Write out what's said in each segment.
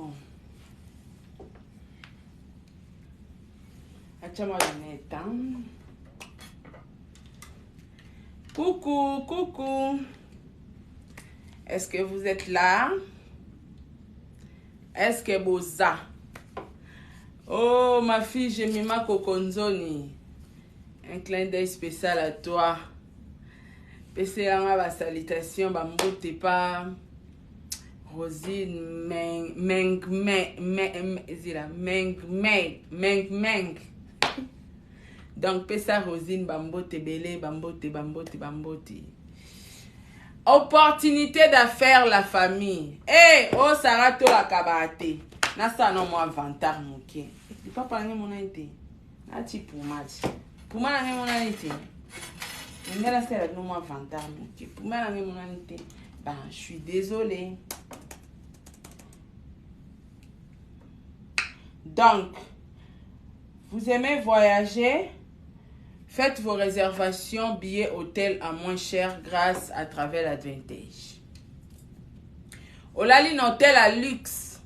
Bon. Attends-moi le temps. Coucou, coucou. Est-ce que vous êtes là? Est-ce que boza? Oh, ma fille, j'ai mis ma coconzoni. Un clin d'œil spécial à toi. PC la salutation, bambote pas. Rosine, meng. Donc, pesa Rosine, bambote belé, bambote. Opportunité d'affaires la famille. Eh, oh, Sarato la kabate. Nasa non moi vantar mouké. Il pas parler mon été. Nati pour match. Pour moi, mon été. Mais là, c'est non moi vantar mouké. Pour moi, mon été. Ben, je suis désolée. Donc, vous aimez voyager? Faites vos réservations billets hôtel à moins cher grâce à Travel Advantage. Olaline hôtel à luxe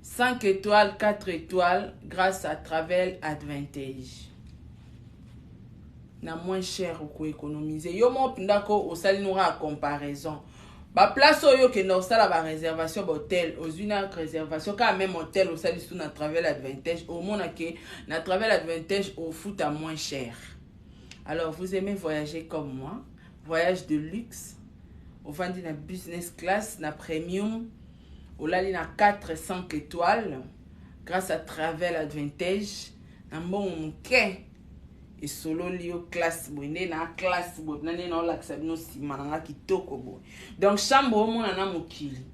5 étoiles, 4 étoiles grâce à Travel Advantage. Na moins cher ou ko économiser. Yo mo ndako osali noura comparaison. Ba place oyo ke no sala ba réservation hôtel aux une réservation quand même hôtel osali sous na Travel Advantage au mona ke na Travel Advantage au foot à moins cher. Alors vous aimez voyager comme moi, voyage de luxe, au vend na business class, na premium, au lali na 4-5 étoiles grâce à Travel Advantage, na bon ke et solo lio classe bonne na classe bonne na na la sabino simana kitoko bo. Donc chambre mo na mokili.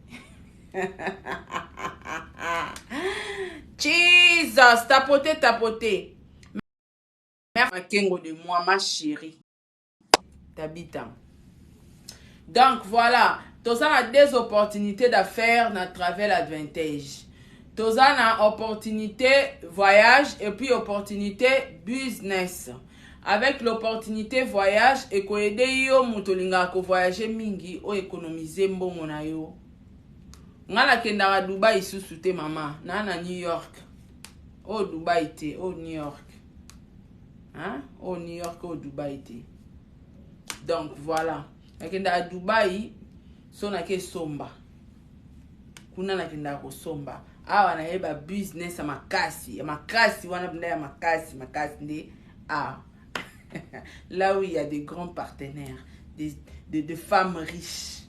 Jesus, tapoter. Merci Kengo de moi ma chérie. T'habitant. Donc voilà, tous a des opportunités d'affaires dans Travel Advantage. Tous a opportunité voyage et puis opportunité business. Avec l'opportunité voyage et ko aider yo mutolinga ko voyager mingi o économiser mbongo na yo. Ngala kenda à Dubai sous-souté maman, na New York. Oh Dubai te, oh New York. Hein? Oh New York, oh Dubai te. Donc voilà. Nakenda à Dubai, so na ke somba. Kuna nakenda ko somba. Awa na yeba business makasi wana bunda ya makasi ndi là où il y a des grands partenaires, des femmes riches.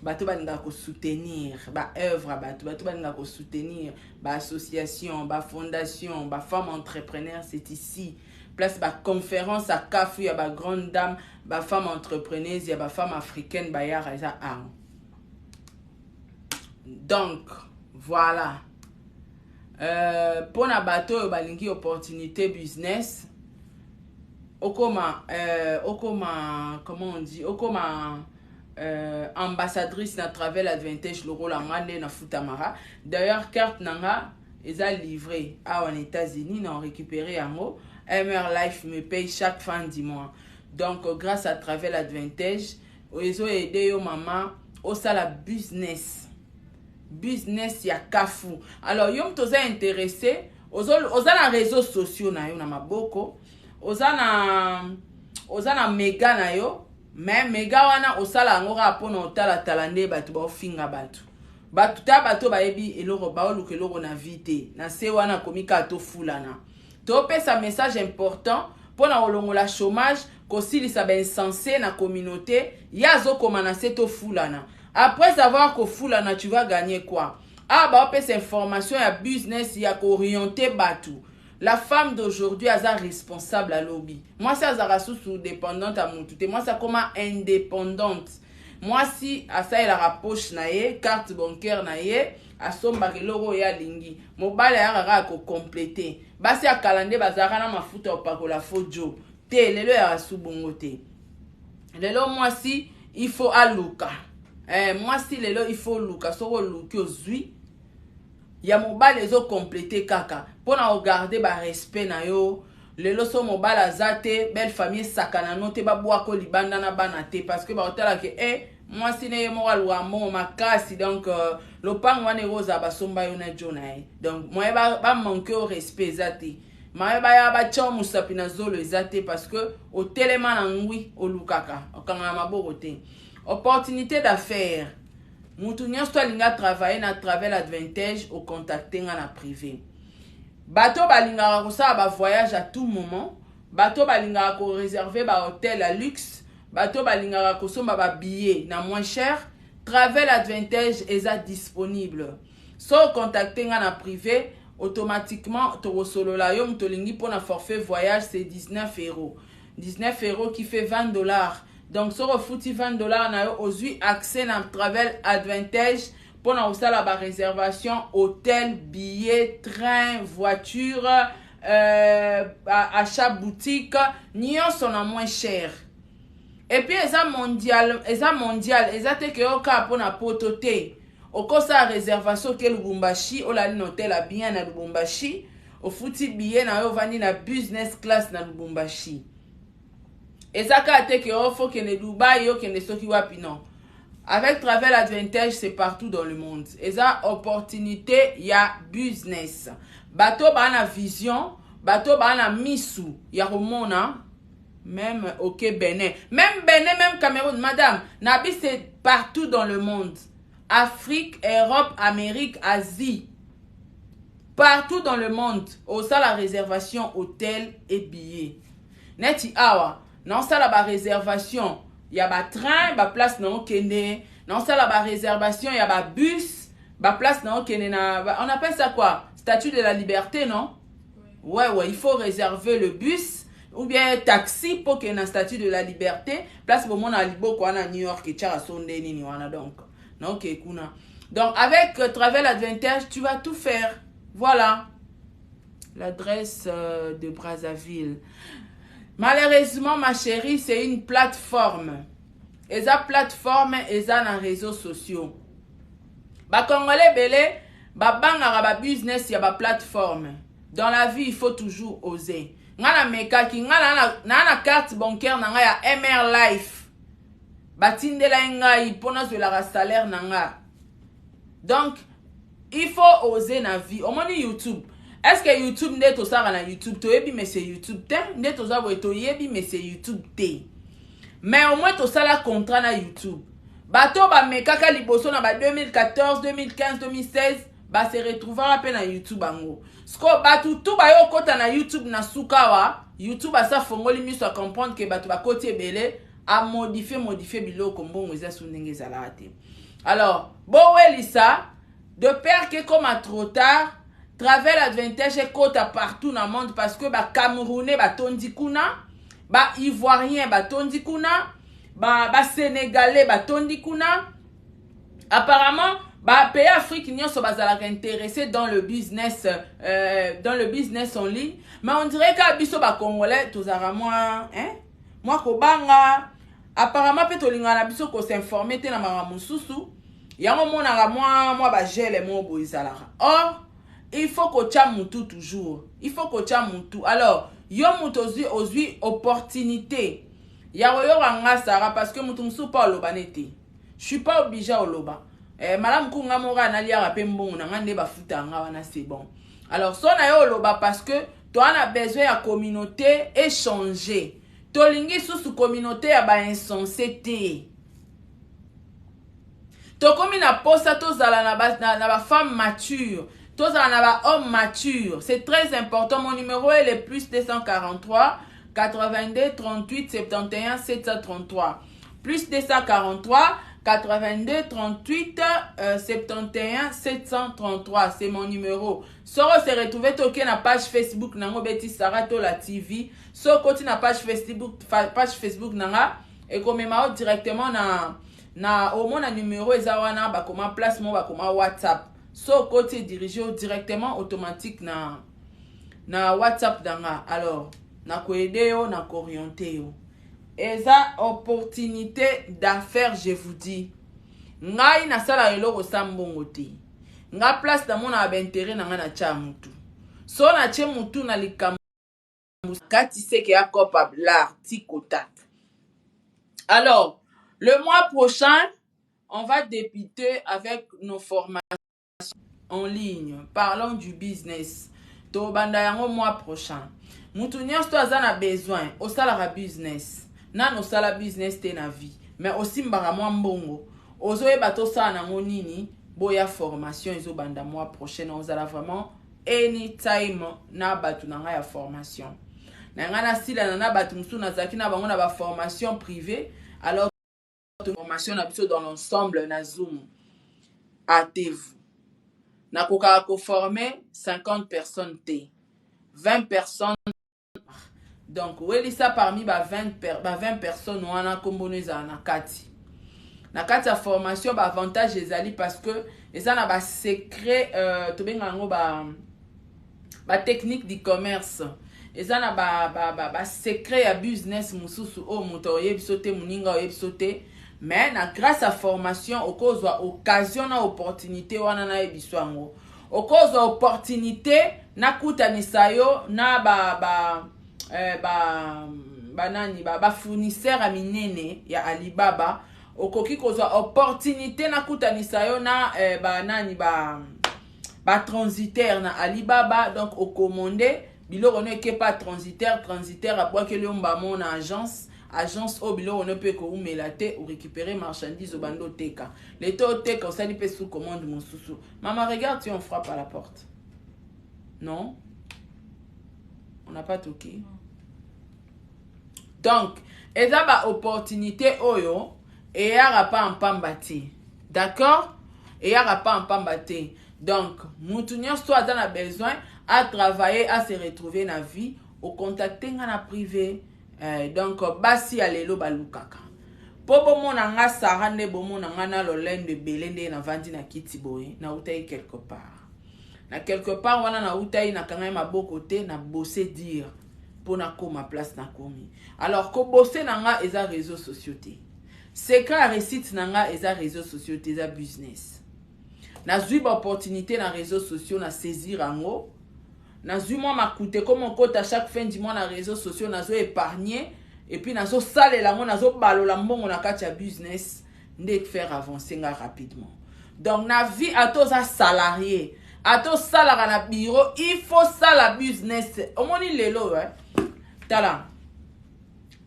Bato balinga ko soutenir, ba œuvre bato balinga ko soutenir, ba association, ba fondation, ba femmes entrepreneurs, c'est ici. Place ba conférence à Kafu, ya ba grande dame, ba femmes entrepreneuses, ya ba femmes africaines, ba ya raisa a. Donc voilà. Pour na bateau balingi opportunité business. Okoma comment on dit? Okoma ambassadrice na Travel Advantage le rôle ngande na Futamara. D'ailleurs carte nanga eza livré en États-Unis na récupéré yango. MR Life me paye chaque fin du mois. Donc grâce à Travel Advantage, ils ont aidé yo maman au sala business ya kafu. Alors yom toza intéressé aux na réseaux sociaux na yo na maboko, aux na mega na yo, mais mega wana osala ngora pona otala talande batu ba ofinga batu ba ebi eloko ba oluka eloko na vite na se wana komika to fulana to pesa message important pona olongola chômage kosilisa ba insensé na communauté yazo komana se to fulana. Après avoir que fulana tu vas gagner quoi? Ah bah on peut information ya business ya orienté batou. La femme d'aujourd'hui a responsable à lobby. Moi c'est azara sous dépendante à mon tout. Moi c'est comme indépendante. Moi si à ça il a poche naie, carte bancaire naie, à somba loro ya lingi. Mobile ya rara ko compléter. Basi a calendrier bazara na mafuta opakola fojo. Te lelo ya subongote. Lelo moi si il faut aluka. Moi si lelo il faut luka soko luki ozui. Ya mobile ezo compléter kaka. Pona regarder ba respect na yo. Lelo so mobile azate belle famille sakana note ba boako libanda na bana te parce que ba otala ke moi si ne mo alwa mo makasi donc lopango wana eroza basomba yo na jona donc moi ba manquer au respect zati ma ba ya ba tcho musapi na zolo ezate parce que au telema na ngui olukaka okanga maboko te opportunité d'affaires mutu nyonso alinga travailler na travel advantage au contacter nga na privé bato balingaka kosala ba voyage à tout moment bato balingaka ko réserver ba hôtel à luxe bato balingaka kosomba ba billet na moins cher travel advantage eza disponible so contacter nga na privé automatiquement tokosolola yo mutolingi pona forfait voyage c'est 19 euros 19 euros qui fait 20 dollars donc so refuti 20 dollars na yo ozwi accès na travel advantage pona kosala ba réservation hôtel billet train voiture achat boutique nyonso na moins cher et puis eza mondial eza te ke oka pona poto te okosa réservation ke Lubumbashi olali na hôtel a bien na Lubumbashi ofuti billet na yo vandi na business class na Lubumbashi eza ka te ke ofo kende Dubai yo kende soki wapi non avec travel advantage c'est partout dans le monde eza opportunité ya business bato bana vision bato bana misu ya komona même ok Bénin même Cameroun madame nabi c'est partout dans le monde Afrique, Europe, Amérique, Asie. Partout dans le monde, au ça la réservation hôtel et billets. Neti awa, non ça la réservation, y a ba train, ba place non kende, non ça la réservation, y a ba bus, ba place non kende na, on appelle ça quoi? Statue de la liberté, non? Oui. Ouais, il faut réserver le bus ou bien taxi pour qu'il y ait une statue de la liberté. Place pour mon alibo quoi na New York et tchara sonde ni wana donc. Donc, avec Travel Advantage, tu vas tout faire. Voilà. L'adresse de Brazzaville. Malheureusement, ma chérie, c'est une plateforme. Et ça plateforme, et ça dans les réseaux sociaux. Ba Congolais belé, ba bangara ba business, y a ba plateforme. Dans la vie, il faut toujours oser. Ngana meka ki ngana na carte bancaire na ya MR Life. Batindela ngai pona la salaire nanga. Donc il faut oser na vie. Au moins YouTube. Est-ce que YouTube n'est to ça na YouTube to yebi mais c'est YouTube te n'est to ça to yebi mais c'est YouTube te. Mais au moins to ça la contrat na YouTube. Bato ba mekaka liboso na ba 2014, 2015, 2016 ba se retrouver à peine na YouTube ango. Sko batu tout ba yo kota na YouTube na sukawa, YouTube asa fongoli miso a comprendre que batu ba koti belé a modifier biloko mbongo eza sunenge zalate. Alors, Lisa, de peur que comme à trop tard, travel advantage est kota partout dans le monde parce que ba Camerounais ba tondi kuna, ba Ivoirien ba tondi kuna, ba Sénégalais ba tondi kuna. Apparemment, ba pays Afrique nyonso bazalaka intéressé dans le business en ligne, mais on dirait que biso ba Congolais tozara moi, moi kobanga apparemment pe tolinga na biso ko s'informer te na maramu susu yango monaka moi ba gele mo boizalaka. Or il faut ko tia mutu toujours, il faut ko tia mutu. Alors yo mutu ozwi opportunité ya koyoka nga sara parce que mutu musu pa oloba nete je suis pas obligé à oloba madame kunga mora na liara pe mbongo na nga nde bafuta nga wana c'est bon. Alors so na yo oloba parce que toi on a besoin ya communauté échanger. Tolingi sous communauté ya ba insensé te. To komi na posa tozala na ba femme mature, tozala na ba homme mature. C'est très important. Mon numéro est le plus 243 82 38 71 733. Plus 243 82 38 71 733. C'est mon numéro. Soro se retrouver toke na page Facebook nango beti Sarato la TV. So koti na page Facebook nanga et comme ma directement na au moins na numéro ezawana ba comment placement ba comment WhatsApp. So koti dirigé directement automatique na WhatsApp danga. Alors na ko aider yo na ko orienter yo. Eza opportunité d'affaires, je vous dis. Ngai na sala eloko sambongo te. Nga place na mona ba intérêt na nga na cha mutu. So na che mutu na likambo kati seke ya copa l'article. Alors, le mois prochain, on va débuter avec nos formations en ligne. Parlons du business. To banda yango mois prochain. Mutu nyonso aza na besoin osalaka business. Nano osala business te na vie. Mais aussi mbaka mwa mbongo. Ozoyeba tosala nango nini boya formation ezo banda mois prochain. Ozala vraiment anytime na batu nanga ya formation. Na nga na sila na batu musu nazaki na bango na ba formation privée. Alors formation na biso dans l'ensemble na Zoom. Hâtez-vous. Na koka ko former 50 personnes T. 20 personnes. Donc, oui, ça parmi 20 personnes, on a combiné ça na kati. Na kati ya formation, ba avantage ezali parce que ça na ba secret to benga ngo ba technique d'e-commerce. Ça na ba secret ya business mususu o muto oyebisote muninga oyebisote. Mais na grâce à formation okozwa occasion na opportunité wana na ebiswango. Okozwa opportunité na kutanisa yo na ba fournisseur a minene ya Alibaba. Okoki kozwa opportunité na kutanisa yo na ba transitaire na Alibaba. Donc au commandé biloko ne ke pas transitaire a bois que le mbamo na agence au biloko ne peut ko umelate ou récupérer marchandises au bando teka. Les to teka ça dit sous commande mon sousou. Maman regarde si on frappe à la porte. Non? On n'a pas toqué. Donc, et ça ba opportunité oyo et yara pas en pambati. D'accord? Et yara pas en pambati. Donc, moutounion soit dans a besoin à travailler, à se retrouver dans la vie, au contacter dans la privé. Donc, basi alelo balukaka. Pobo mona nga sarane bo mona nga na lolende belende na vandi na kitiboye na utayi quelque part. Na quelque part wana na utayi na kanga maboko te na bosser dire pour na koma place na komi. Alors ko bosser na nga eza réseaux sociaux te. Secret réussite na nga eza réseaux sociaux te eza business. Na zui ba opportunité na réseaux sociaux na saisir ango. Na zui moi makute comme on compte à chaque fin du mois na réseaux sociaux na zo épargner et puis na zo sale la na zo balola mbongo na kati ya business ndek faire avancer nga rapidement. Donc na vie à tous à salarié, à tous salara na bureau, il faut ça la business. Au moins lelo hein. Tala.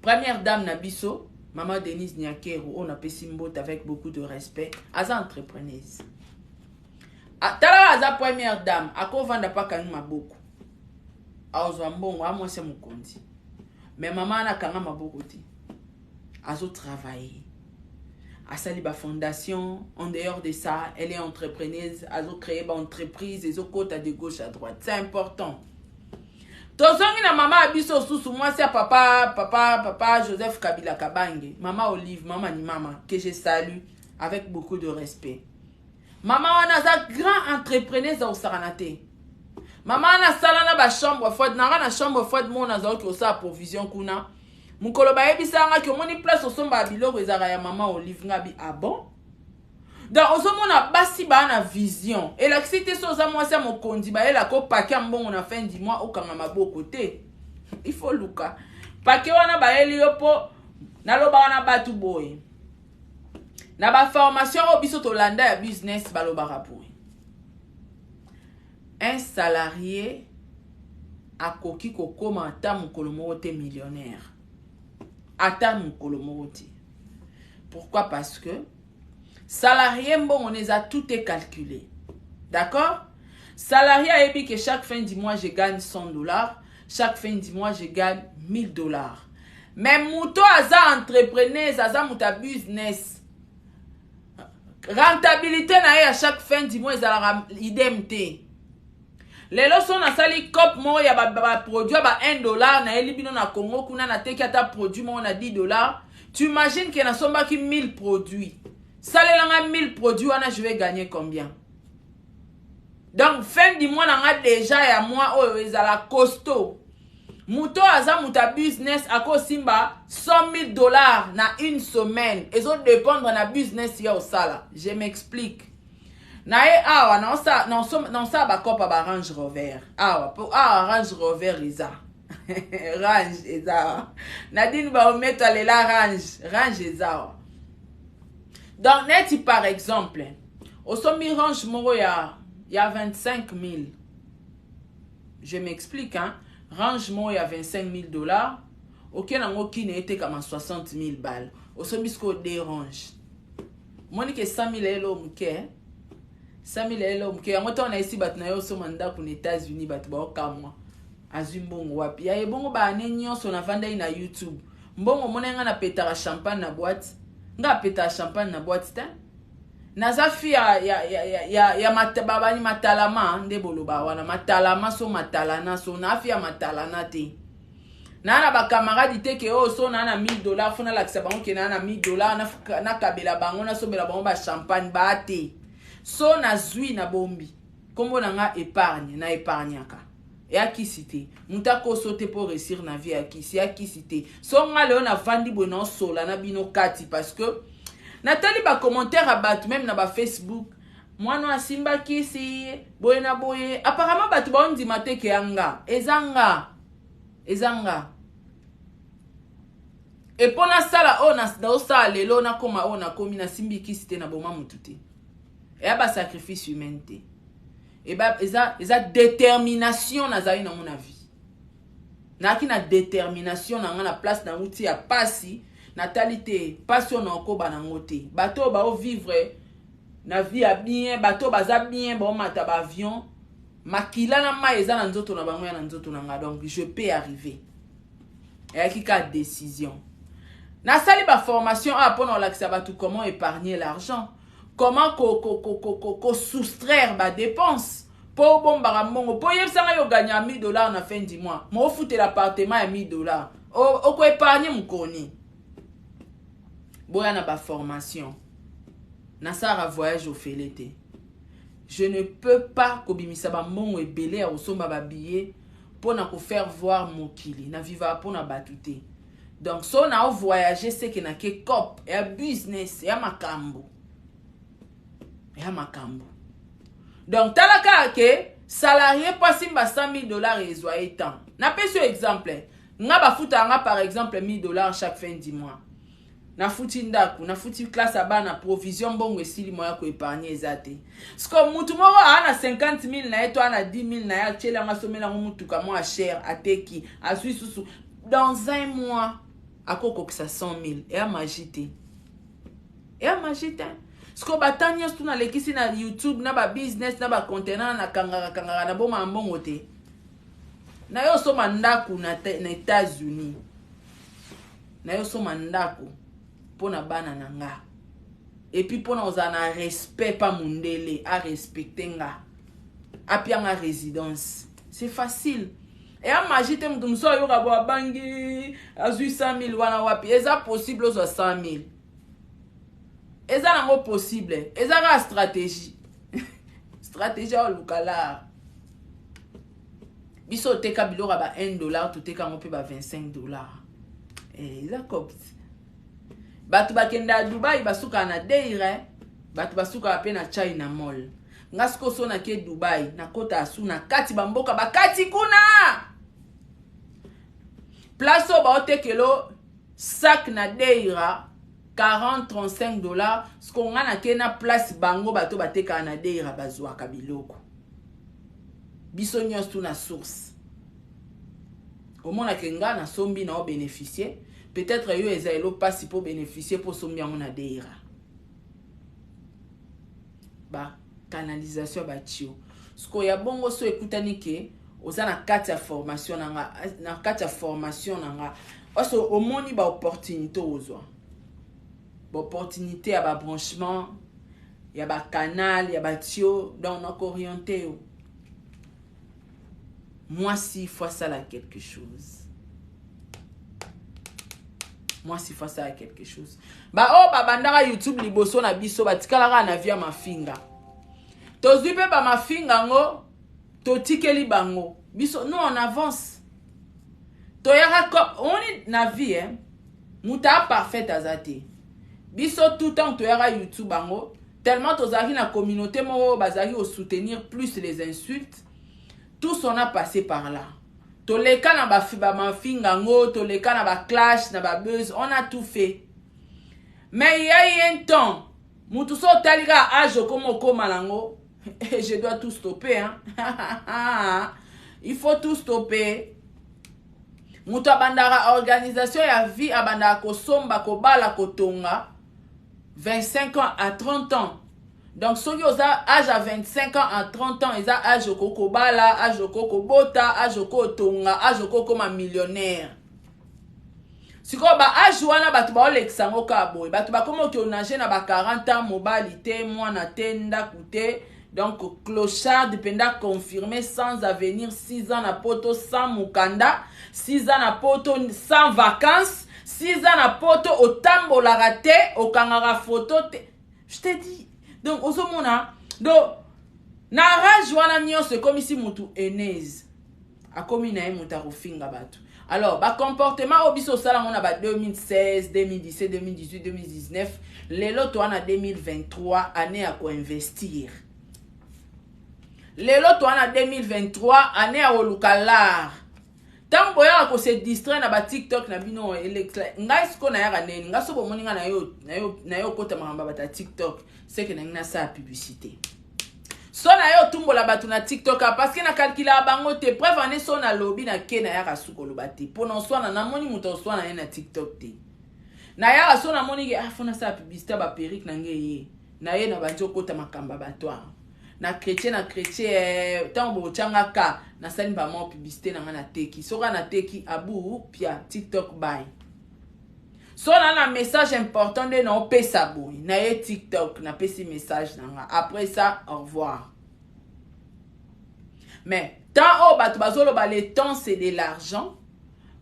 Première dame na biso, maman Denise Nyakero, on a pessimbote avec beaucoup de respect, as entrepreneuse. Tala aza première dame, ako vanda pa kangi maboko. Aozwa mbongo a mwase mukondi. Mais maman na kanga maboko ti. Azo travailler. Asali ba fondation, en dehors de ça, elle est entrepreneuse, azo créer ba entreprise, ezo kota de gauche à droite. C'est important. Tozongi na maman abiso susu mwase papa Joseph Kabila Kabange, maman Olive, maman ni maman que je salue avec beaucoup de respect. Maman wana za grand entrepreneuse au Saranate. Maman na sala na ba chambre froide na chambre froide mon na za ko sa provision kuna. Mukolo ba yebisa nga ki omoni place osomba biloko ezaka ya maman Olive ngabi ah bon? Donc osomona basi ba na vision. Et l'activité so za moi ça mo kondi ba ela ko paquet mbongo na fin du mois okanga maboko te. Il faut luka. Paquet wana ba eli yopo na loba wana batu boy. Na ba formation au biso to landa ya business baloba rapui. Un salarié a koki kokoma ata mukolo moko te millionnaire. Ata mukolo moko te. Pourquoi? Parce que salarié bon on les a tout est calculé. D'accord? Salarié a dit que chaque fin du mois je gagne $100. Chaque fin du mois je gagne $1000. Mais mouto aza entrepreneur, aza muta business. Rentabilité na à chaque fin du mois ezala idem te. Lelo so na sali cop mo ya ba produit ba $1 na elibino na Congo kuna na teki ata produit mo na $10. Tu imagines que na somba ki 1000 produits. Salelanga 1000 produits wana je vais gagner combien? Donc fin du mois na déjà ya mois oyo ezala costaud. Muto aza muta business ako simba $100,000 na une semaine. Et ça dépendre na business ya osala. Je m'explique. Na e awa non sa ba kopa ba Range Rover. Awa pour Range Rover isa. Range isa. Nadine ba ometo alela Range isa. Donc, net par exemple, au sommet range moro, il y a 25 000. Je m'explique, hein. Range moro, il y a 25 000 $. Ok, nango qui n'était comme 60 000 balles. Au sommet, ce qu'on dérange. Moi, je 100 000 €, 100 000 €. On a ici, on a aussi mandat pour les États-Unis, on azumbongo wapi. Ya ebongo ba anenyo so na vanda na YouTube. Mbongo monenga na petara champagne na boîte. Nga petara champagne na boîte ta. Naza fi ya matababa ni matalama nde boloba wana matalama so matalana so na fi ya matalana te. Na ba camarade te ke o so na 1000 $ fona la kisa bango ke na 1000 $ na kabela bango na so bela bango ba champagne ba te. So na zui na bombi. Kombo na nga épargne na épargnaka. Et à qui citer? Mouta ko sauter pour réussir na vie à qui citer? So nga leo na vandi bono sola na bino kati parce que Nathalie ba commentaire à bat même na ba Facebook. Moi no asimba kisi boye na boye. Apparemment batu ba on dit mate ke anga. Ezanga. Et pour na sala o na sala lelo na koma o na komi na simbi kisi te na boma mutute. Et à ba sacrifice humain te. Et bah, eza détermination na zali na mon avis. Na ki na détermination na nga na place na outi ya pasi, natalité, passion na ko ba na ngote. Bato ba o vivre na vie ya bien, bato baza bien, ba o mata ba avion, makila na ma eza na nzoto na bango ya na nzoto na nga donc je peux arriver. Et qui ka décision. Na sali ba formation a pour la bato comment épargner l'argent. Comment soustraire ma dépense pour bon baramongo pour y ça yo gagner 1000 $ na fin du mois mo foutre l'appartement à 1000 $. O ko épargner mon koni boya na ba formation na sara voyage au félété. Je ne peux pas kobimisa ba mongo ebelé au somba ba billet pour na ko faire voir mon kili na viva pour na batute. Donc so na o voyager c'est que na ke cop et business et makambo. Ya makambo. Donc talaka ke salarié pas simba 100 000 $ ezwa etan. Na pese exemple. Nga ba futa nga par exemple 1000 $ chaque fin du mois. Na futi ndaku, na futi classe aba na provision bongo esili moya ko épargner ezate. Sko mutu moko ana 50 000 na eto ana 10 000 na ya chela nga somela mutu ka mo cher ateki, azui susu. Dans un mois akoko que ça 100 000 et a magité. Et a magité. Sko batanya stu na lekisi na YouTube na ba business na ba contenant na kangara na boma mbongo te. Na yo so mandaku na États-Unis. Na yo so mandaku pona bana na nga. Et puis pona ozana respect pa mundele a respecter nga. Apia nga résidence. C'est facile. Et a magite mtumso yo ka bo bangi azui 100 000 wana wapi. Eza possible ozo 100 000. Eza nango possible. Eza ka stratégie. Stratégie au lukala. Biso teka bilora ba 1 $, to teka ngope ba 25 $. Eza kopti. Batu bakenda Dubai basuka na deire. Batu basuka pe na China Mall. Ngasko so na ke Dubai na kota asu na kati bamboka bakati kuna. Plaso ba otekelo sac na deira 40-35 $. Ce qu'on a na place bango bato bateka na deira bazwa kabiloko. Biso nyos na source. Au moins kenga na sombi na o bénéficier. Peut-être yo ezaelo pas pour bénéficier pour sombi na deira. Ba canalisation ba tio. Ce qu'on ya bongo so ekutani ke oza na kati ya formation na kati ya formation nanga. Oso omoni ba opportunité ozwa. Opportunité à ba branchement, y a ba canal, y a ba tio, donc on orienté. Moi si fois ça là quelque chose. Moi si fois ça là quelque chose. Ba oh ba bandara YouTube liboso na biso ba tikala na via mafinga. Tozui pe ba mafinga ngo to tikeli bango. Biso nous on avance. To yaka on est na vie hein. Muta parfait azate. Biso tout temps tu yara YouTube bango tellement tozaki na communauté mo bazaki au soutenir plus les insultes. Tous on a passé par là. To leka na ba mafinga ngo, to leka na ba clash na ba buzz, on a tout fait. Mais il y a eu un temps Mutu so talika âge comme koma nango. Et je dois tout stopper, hein. Il faut tout stopper. Mutu abandara organisation ya vie abandara kosomba kobala kotonga 25 ans à 30 ans. Donc ceux qui ont âge à 25 ans à 30 ans, ils ont âge au kokobala, âge au kokobota, âge au kotonga, âge au kokoma millionnaire. Si ko ba âge wana batu ba oleksango ka boy, batu ba komo ki onage na ba 40 ans mobilité, mwana tenda kute. Donc, clochard, dépendant confirmé, sans avenir, 6 ans à poto, sans mukanda, 6 ans à poto, sans vacances, 6 ans à poto, au tambo la raté, au kangara photo. Je t'ai dit. Donc, au somona, donc, na rage wana nyonso comme ici mutu enez. A komi na muta rufinga batu. Alors, ba comportement obiso sala on a ba 2016, 2017, 2018, 2019, lelo to ana 2023 année à quoi investir. Lelo to ana 2023 année à olukalar. Tant boya ko se distraire na ba TikTok na bino ngai sko na ya neni ngaso bo moninga na yo kota mamba ba TikTok c'est que na sa publicité. So na yo tumbola batu na TikTok parce que na calcula bango te preuve ane so na lobby na ke na ya kasukolo bati. Pono so na moni muto so na TikTok te. Na ya so na moni ke afona sa publicité ba perique na ngeye. Na ye na banjo kota makamba batwa. Na chrétien tant bo changa ka na sali ba mo publicité na na teki soka na teki abu pia TikTok bye so na message important de na pesa boy na ye TikTok na pesi message na après ça au revoir. Mais tant batu bazolo ba le temps c'est de l'argent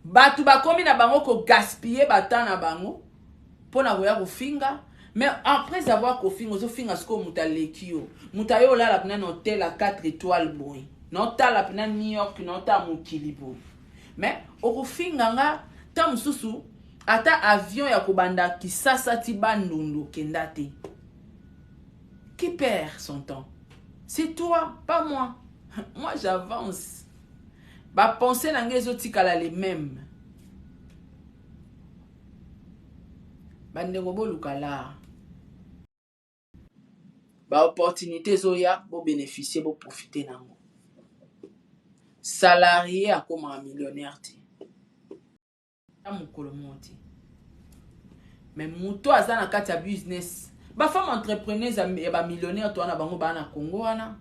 batu ba komi na bango ko gaspiller bata na bango pona koya ko finga. Mais après avoir kofi ngozo finga sko mutalekio mutayo la pena no hôtel à 4 étoiles boy no ta la pena New York no ta mukili boy. Mais okofinga nga ta mususu ata avion ya kobanda kisasa ti bandundu kendate. Qui perd son temps? C'est toi, pas moi. Moi j'avance. Ba penser na ngezo tikala les mêmes. Bande robo lukala. Ba opportunité zoya bo bénéficier bo profiter nango. Salarié a comme un millionnaire ti. Amukolo monti. Mais muto azana kati ya business. Ba femme entrepreneuse ya ba millionnaire to na bango ba na Congo wana.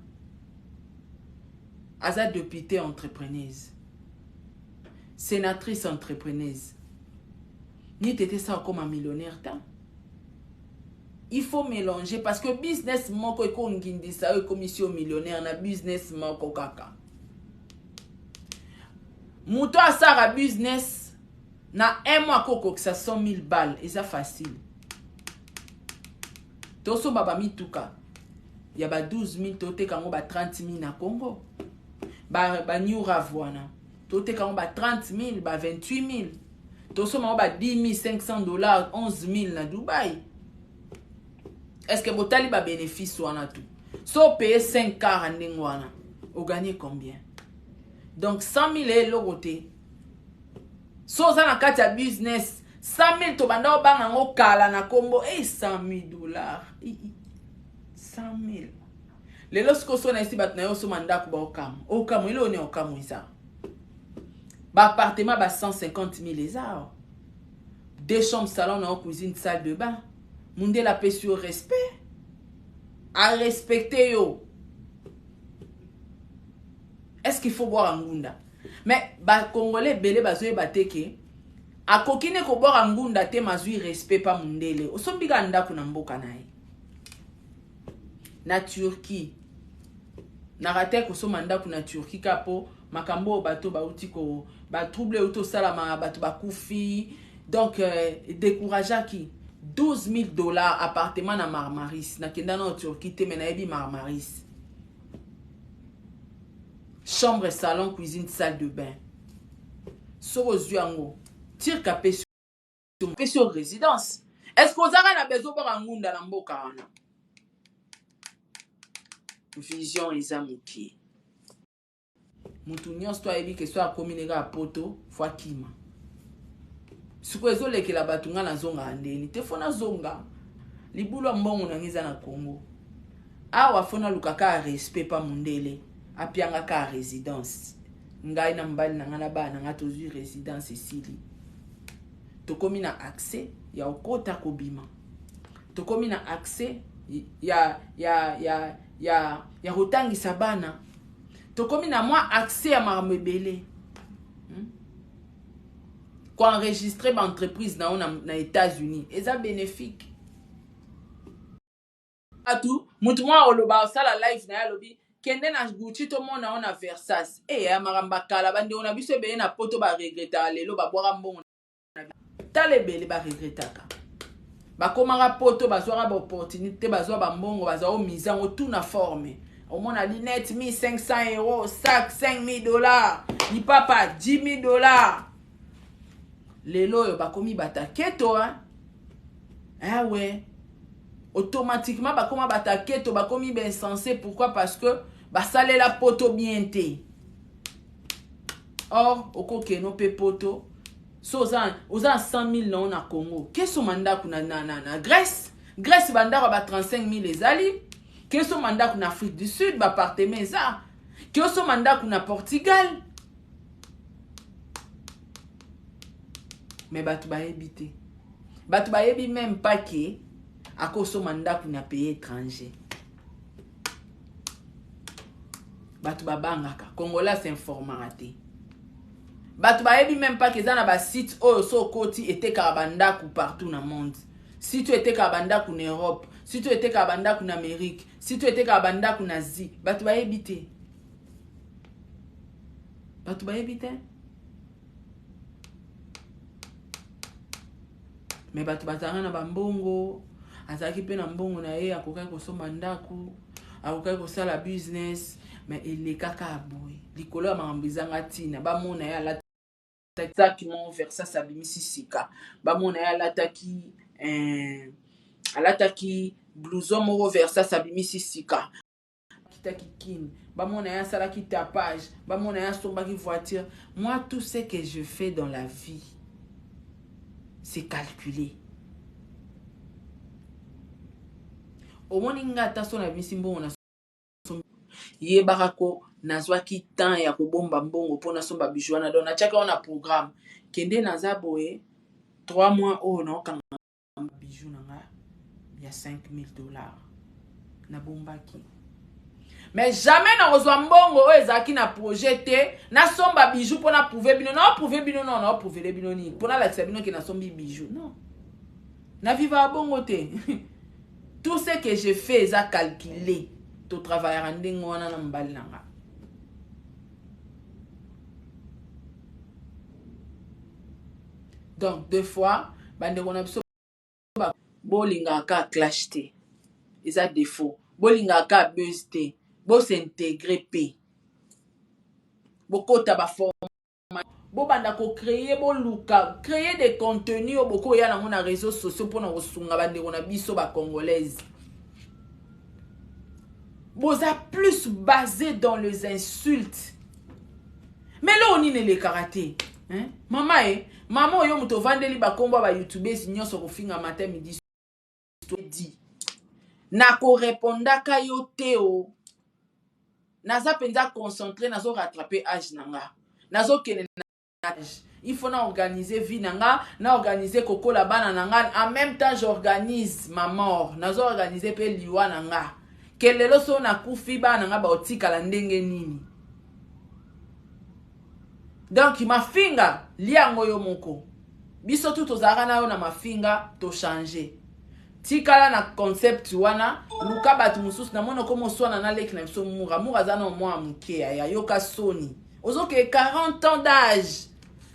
Aza député entrepreneuse. Sénatrice entrepreneuse. Ni t'étais ça comme un millionnaire ta. Il faut mélanger parce que business moko eko ngindi sa yo commission millionnaire na business moko kaka. Muto asara business na un mois koko que ça 100 000 balles et ça facile. Toso baba mituka. Ya ba 12 000 tote kango ba 30 000 na Congo. Ba New Ravwana. Tote kango ba 30 000 ba 28 000. Toso ma ba 10 500 $, 11 000 na Dubaï. Est-ce que botali ba bénéfice wana tout? So payer 5 quarts en wana. Vous gagnez combien? Donc 100 000 euros te. So za na kati ya business 100 000 to banda obanga ngo kala na kombo 100 000 $. 100 000. Le lorsque so na isi bat na yo so mandaku ba okam. Okam ile one okam isa. Ba appartement ba 150 000 $. 2 chambres salon na cuisine salle de bain. Munde la paix sur respect. À respecter yo. Est-ce qu'il faut boire ngunda? Mais ba Congolais belé bazoye bateke. A kokine ko boire ngunda te mazui respect pa mundele. Osombiga ndaku na mboka nae. Na Turquie. Na rate ko so mandaku na Turquie kapo makambo bato ba utiko ba trouble auto salama bato ba kufi. Donc décourageant qui 12 000 $, appartement na Marmaris. Na kenda na Turquie te mena ebi Marmaris. Chambre, salon, cuisine, salle de bain. Soro zuango. Tire kapé sur résidence. Est-ce que vous avez besoin de ngunda na mboka wana? Vision izamuki. Mutu nyonso to ebi ke so akominega a poto fois kima. Suko ezolekela batunga na zonga andeni te fona zonga libulu mbongo na ngiza na Congo awa fona lukaka respect pa mundele apianga ka résidence ngai na mbali na ngana bana nga tozu résidence esili tokomi na accès ya okota kobima tokomi na accès ya rotangisa bana tokomi na mwa accès ya maramebele ko enregistrer ba entreprise na États-Unis eza bénéfique atu mutu mwa oloba sala live na ya lobi kende na Gucci to mona ona Versace ya maramba kala bande ona biso be na poto ba regreta lelo ba boira mbongo talebele ba regretaka ba komanga poto bazwara ba opportunité bazwa ba mbongo bazwa o mizango tout na forme au mona lunette 1500 €, sac $5000, ni papa $10,000 lelo yo ba komi bataketo ah ouais automatiquement ba koma bataketo ba komi ben sensé. Pourquoi? Parce que ba salé la poto bien té. Or okoke no pe poto so oza 100,000 non na Congo. Qu'est-ce manda kuna na Grèce banda ba 35,000 ezali. Qu'est-ce manda kuna Afrique du Sud ba partenaire ça. Qu'est-ce manda kuna Portugal. Mais batu ba habité. Batu ba yebi même pas que à cause de mandat pour un pays étranger. Batu babangaka. Congolais s'informeraté. Batu baebi même pas que ça na ba site oh so koti était karabanda partout dans le monde. Si tu étais karabanda en Europe, si tu étais karabanda en Amérique, si tu étais karabanda en Asie, batu baebi te. Batu baebi te. Mais batu batanga na bambongo. Azaki pe na mbongo na ye akokai kosomba ndaku akokai kosala business mais il kaka aboy likolo ya makambo ezanga ntina bamona ye alataki mon Versace abimisi sika bamona ye alataki blouson moko Versace abimisi sika kitaki kini bamona ye asalaki tapage bamona ye asombaki voiture. Moi tout ce que je fais dans la vie c'est calculé. Au moins ngata so na bisimbo na ye barako nazwaki temps ya kobomba mbongo pona somba bijoana donc na chaka on a programme kende naza boye 3 mois o na okanga bijou nanga ya $5,000 na bombaki. Mais jamais na ozwa mbongo o ezaki na projet te na somba bijou pona prouver bino na prouver bino non na prouver bino ni pona la bino ki na sombi bijou non na viva bongo te. Tout ce que je fais est à calculer. Tu travailles en dingue na mbali nanga. Donc deux fois, bande on a besoin bolinga ka clash te. Ils a défaut. Bolinga ka buzz te. Bo s'intégrer p. Boko taba forme. Bo banda ko créer bo luka, créer des contenus boko ya na mona réseaux sociaux pour na osunga bande on a biso ba congolaise. Boza plus basé dans les insultes. Mais là on est les karaté. Hein? Maman yo muto vandeli ba komba ba youtubers nyonso ko finga matin midi dit. Na ko répondaka ka yo teo. Naza penza concentré nazo rattraper âge nanga. Nazo kene il faut na organiser vie nanga, na organiser koko la bana nanga. En même temps j'organise ma mort. Nazo organiser pe liwa nanga. Kelelo so na kufi ba nanga ba otika la ndenge nini. Donc ma finga liango yo moko. Biso tout ozara na yo na mafinga to changer. Tikala na concept wana luka batu mususu na mono komo swana na lek na biso mura zana mo amuke ya yoka soni. Ozoke 40 ans d'âge.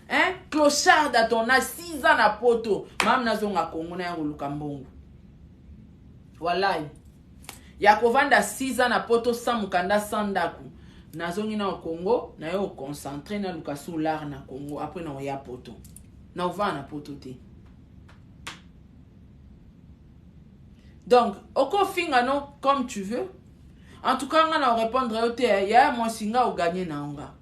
Hein? Clochard à ton âge 6 ans na poto. Mam na zonga Congo na luka mbongo. Wallahi. Ya kovanda 6 ans na poto sans mukanda sans ndaku. Na zongi na Congo na yo concentré na luka sous l'art na Congo après na ya poto. Na ova na poto te. Donc, oko finga non comme tu veux. En tout cas, on va répondre au thé. Il y a moi singa au gagner na onga.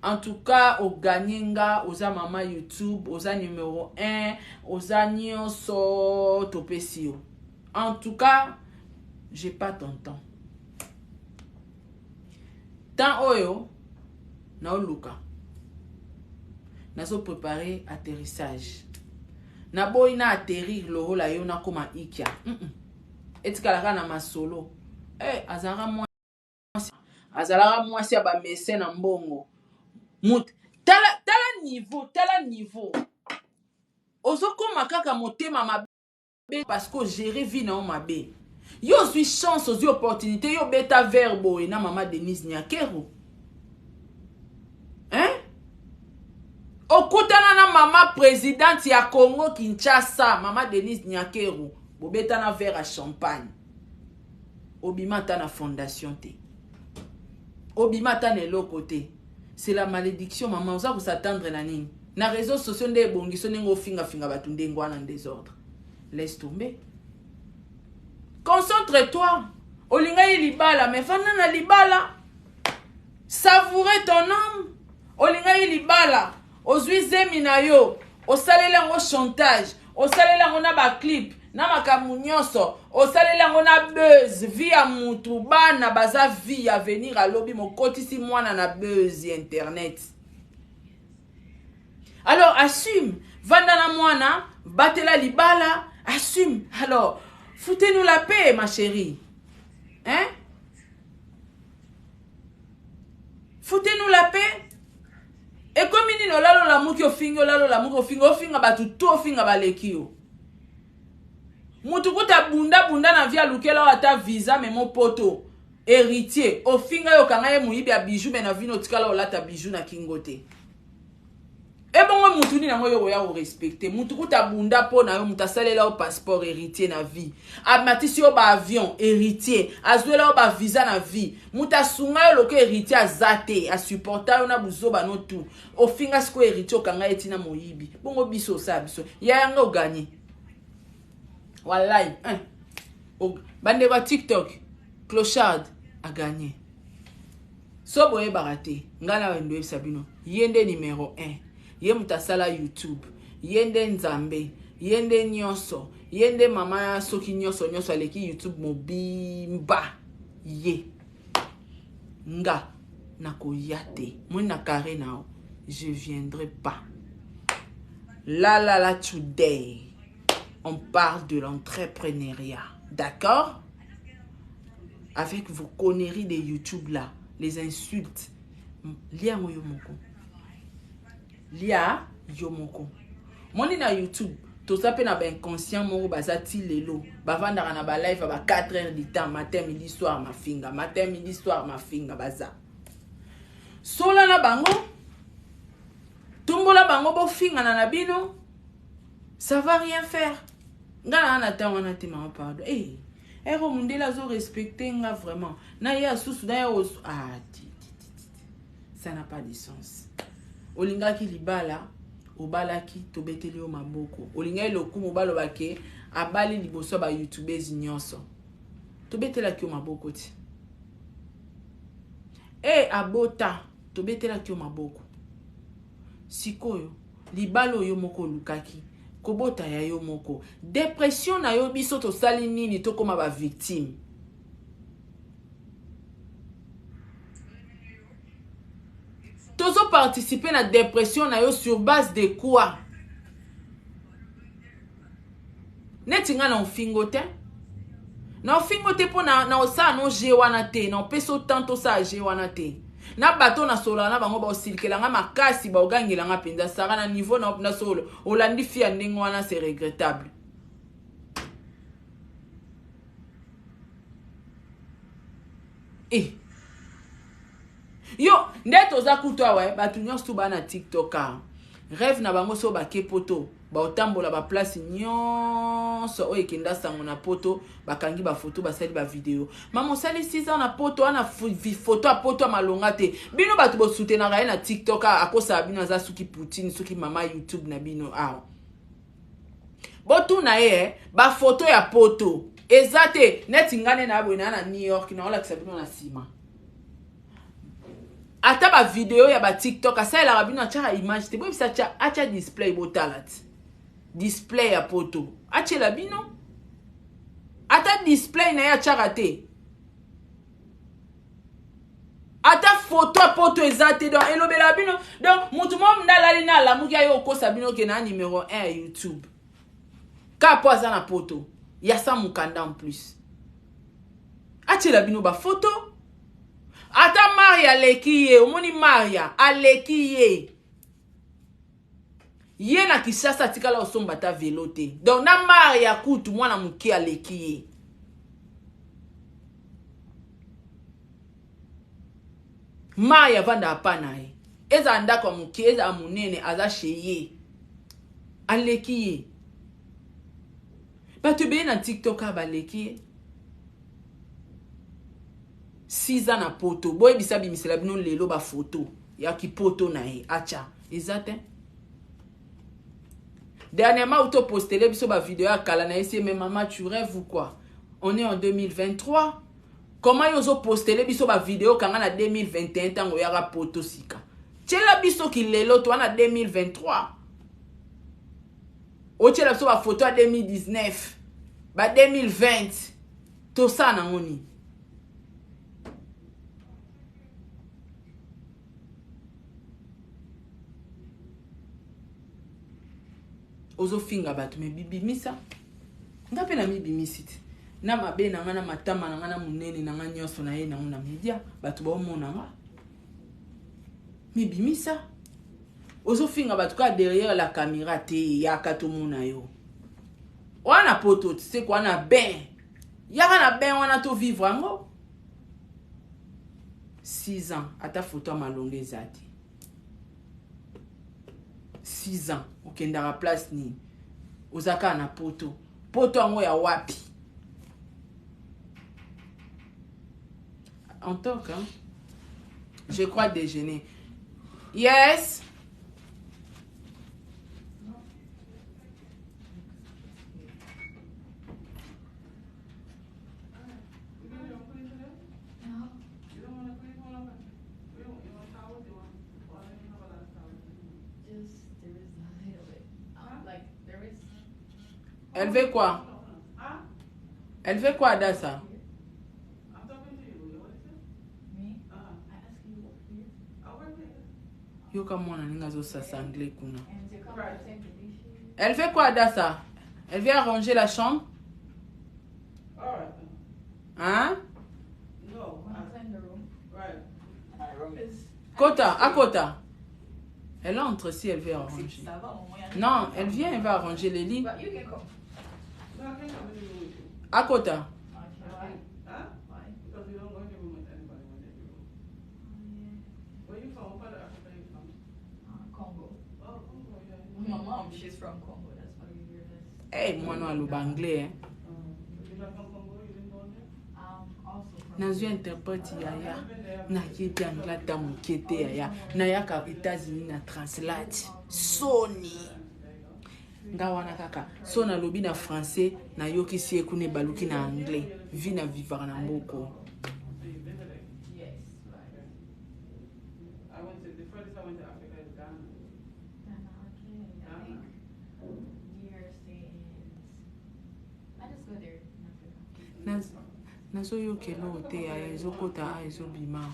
En tout cas, au gagner nga, oza mama YouTube, oza numéro 1, oza nyonso topesio. En tout cas, j'ai pas ton temps. Tant oyo, na oluka. Nazo préparer atterrissage. Na boy na atterrir le rôle yo na koma ikia. Etikala na masolo. Azara mwasi ba messe na mbongo. Tala niveau. Ozo koma kaka motema mabe parce que gérer vie na mabe. Yo suis chance aux opportunités yo beta verbo et na mama Denise Nyakero. Okutana na mama présidente ya Congo Kinshasa, mama Denise Nyakero, bobeta na verre à champagne. Obimata na fondation te. Obimata na l'autre côté. C'est la malédiction maman, oza ko s'attendre na nini. Na réseaux sociaux nde bongiso nengo finga batunde ngwana en désordre. Laisse tomber. Concentre-toi. Olinga libala, mais fana na libala. Savourez ton âme. Olinga libala. Ozwi zemi na yo, osalela ngo chantage, osalela ngo na ba clip, na makamu nyonso, osalela ngo na buzz, via mutu bana baza vie à venir à lobby mokotisi mwana na buzz internet. Alors assume, vanda na mwana, batela libala, assume. Alors, foutez-nous la paix ma chérie. Hein? Foutez-nous la paix. Et comme il dit, lalo la mouki ofinga batu to ofinga balekio. Mutukuta bunda na via lukela ata visa mais mon poto héritier ofinga yo kanga ye muyibi ya bijou mais na vino tikala olata bijou na kingote. Et bon mutuni na ngoyo ya respecter. Mutukuta bunda po na yo mutasalela au passeport héritier na vie. Amatisi yo ba avion héritier, azwela yo ba visa na vie. Mutasunga yo loke héritier azate, a supporter yo na buzoba no tout. Ofinga siko héritier okanga etina moyibi. Bongo biso sa biso. Ya yanga o gagner. Wallahi, bande wa TikTok, clochard a gagné. Sobo e barate, ngana wendo sabino. Yende numéro 1. Ye mutasala YouTube, yende nzambe, yende nyonso, yende mama soki nyonso aleki YouTube mobimba. Ye. Nga nako yate, muna kare nao, je viendrai pas. La today. On parle de l'entrepreneuriat. D'accord? Avec vos conneries de YouTube là, les insultes. Lia mo yomoko. Lia yomoko. Moni na YouTube, to sape na ba inconscient mo bazati lelo. Bavanda na ba live ba 4 heures du temps, matin, midi, soir, ma finga. Matin, midi, soir, ma finga baza. Sola na bango. Tumbola bango bo finga na bino. Ça va rien faire. Nga na ta wana te ma pardon. Ero mundela zo respecter nga vraiment. Na ya susu na ya osu. Ça n'a pas de sens. Olinga ki libala, obala ki tobeteli o maboko. Olinga loku mobalo bake abali liboso ba YouTubers nyonso. Tobetela ki o maboko ti. Abota tobetela ki o maboko. Sikoyo libalo yo moko lukaki. Kobota ya yo moko. Dépression na yo biso to sali nini to koma ba victime. Tozo participer na dépression na yo sur base de quoi? Netinga na ofingo te. Na ofingo te po na osa no je wana te. Na opeso tanto sa je wana te. Na bato na solo na bango ba osilkela nga makasi ba ogangela nga penza sara na niveau na solo olandi fi ndenge wana c'est regrettable. Yo ndeto za kutwa we batu nyonso ba na TikTok rêve na bango so ba kepoto ba otambola ba place nyonso o ekenda sango na poto bakangi ba photo ba sali ba video mama sali 6 ans na poto ana photo a poto malonga te bino batu bo soutenir na TikTok akosa bino za suki Poutine suki mama YouTube na bino botu na ba photo ya poto ezate netingane na abona na New York na ola kisabino na sima ata ba video ya ba TikTok asa la rabino acha image te bo bisa acha display botalat display ya poto acha la bino display na ya charate. Ata photo poto ezate donc elobela bino donc mutu mo ndalali na la muki ayo ko sabino ke na numéro 1 à YouTube. Ka po azana poto. Ya sa mukanda en plus. Ati la bino ba photo. Ata Maria lekiye, omoni Maria alekiye. Ye na Kishasa tikala osomba ta velote. Donc na Maria kutu mwana muki alekiye. Maria vanda apana e. Eza anda kwa muki, eza amunene, aza sheye. Alekiye. Batu beye na TikTok abalekiye. 6 ans na poto. Boy bisa bimisela bino lelo ba photo. Ya ki poto na e. Acha. Ezate. Dernièrement, auto postele biso ba vidéo ya kala na ese mais maman tu rêves ou quoi? On est en 2023. Comment yozo postele biso ba vidéo kanga na 2021 tango ya poto sika? Tchela biso ki lelo to na 2023. O tchela biso ba photo a 2019. Ba 2020. To sa na ngoni. Ozo finga batu me bibimisa. Ngape na mibimisiti. Na mabe na ngana matama na ngana munene na ngana nyoso na ye na ngana media. Batu ba omona nga. Mibimisa. Ozo finga batu ka derrière la caméra te ya kato mona yo. Wana poto, tu sais quoi, wana ben. Yaka na ben wana to vivre ango. 6 ans. Ata photo a malonge zati. 6 ans. Okendara place ni. Ozaka na poto. Poto ango ya wapi. En tant que, hein? Je crois déjeuner. Yes. Elle veut quoi? Elle veut quoi, Dassa? Yo comme on a ninga zo sasa anglais kuna. Elle fait quoi, Dassa? Elle vient arranger la chambre? Hein? Kota, à Kota. Elle entre si elle veut arranger. Non, elle vient, elle va arranger les lits. À Kota. My mom, she's from Congo. That's why you hear this. Hey, moi non, le anglais. Also from. Nazo interprète yaya. Na kiti angla ta mukete yaya. Na yaka États-Unis na translate. Sony. Nga wana kaka. So na lobi na français na yoki si ekune baluki na anglais. Vi na vivre na mboko. Yes, right. The furthest I went to Africa is Ghana. I think years since. I just go there in Africa. Nazo yoke lo te yaya ezokota a ezobima.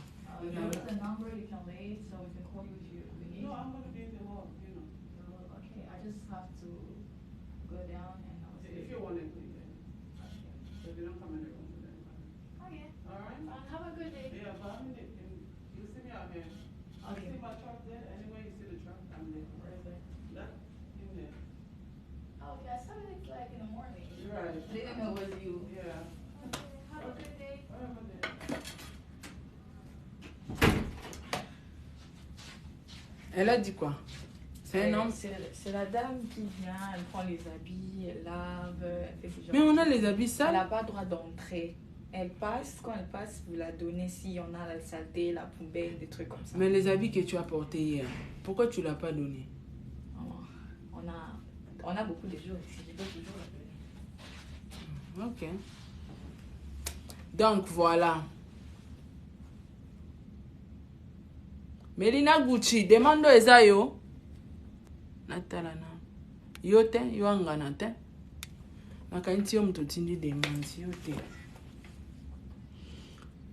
If you have the number, you can wait, so we can call you if you need. No, I'm going to be in the hall, you know. So, okay, I just have to go down and I'll see. If you want it, please. Okay. So if you don't come in the room with anybody. Okay. All right? Have a good day. Yeah, but I'm in it. You see me out here. Okay. You see my truck there? Anyway, you see the truck? I'm there. Where is it? That in there. Okay, I saw it like in the morning. You're right. I didn't know it was you. Yeah. Okay, have a good day. All right, there. Elle a dit quoi? C'est un homme? C'est la dame qui vient, elle prend les habits, elle lave, elle fait déjà. Mais on a les habits Elle sales. n'a pas droit d'entrer. Elle passe, quand elle passe, vous la donnez s'il y en a la saleté, la poubelle, des trucs comme ça. Mais les habits que tu as portés hier, pourquoi tu l'as pas donné? On a beaucoup de jours ici, je peux toujours la donner. Ok. Donc voilà. Melina Gucci, demande eza yo. Natala na. Yo te, yo angana te. nakanisi yo moto otindi demanti yo te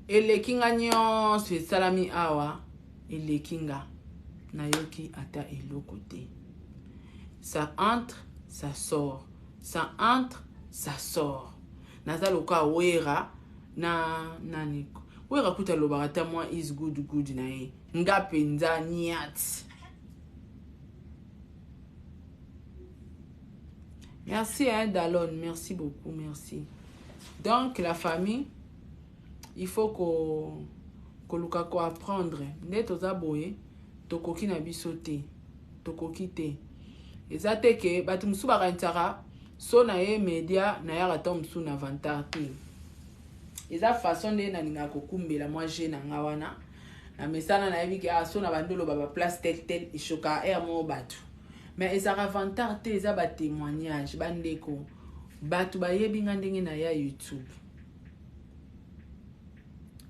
eleki nga nyonso esalami awa eleki nga nayoki ata eloko te. Ça entre, ça sort. Ça entre, ça sort. Naza loka wera na naniko. Wera kuta lobaka ta moi is good na ye. Nga penza niat. Merci hein Dalon, merci beaucoup, merci. Donc la famille, il faut que luka ko apprendre. Nde toza boye, tokoki na biso te. Tokoki te. Eza te ke batu musu bakantara so na ye media na ya rata musu na vantarti. Eza façon de na ninga kokumbela moi je na nga wana. Na mesana na yebi ke so na bandolo baba place tel ishoka mo batu. Mais eza vantarti eza ba témoignage bandeko. Batu ba yebi nga ndenge na ya YouTube.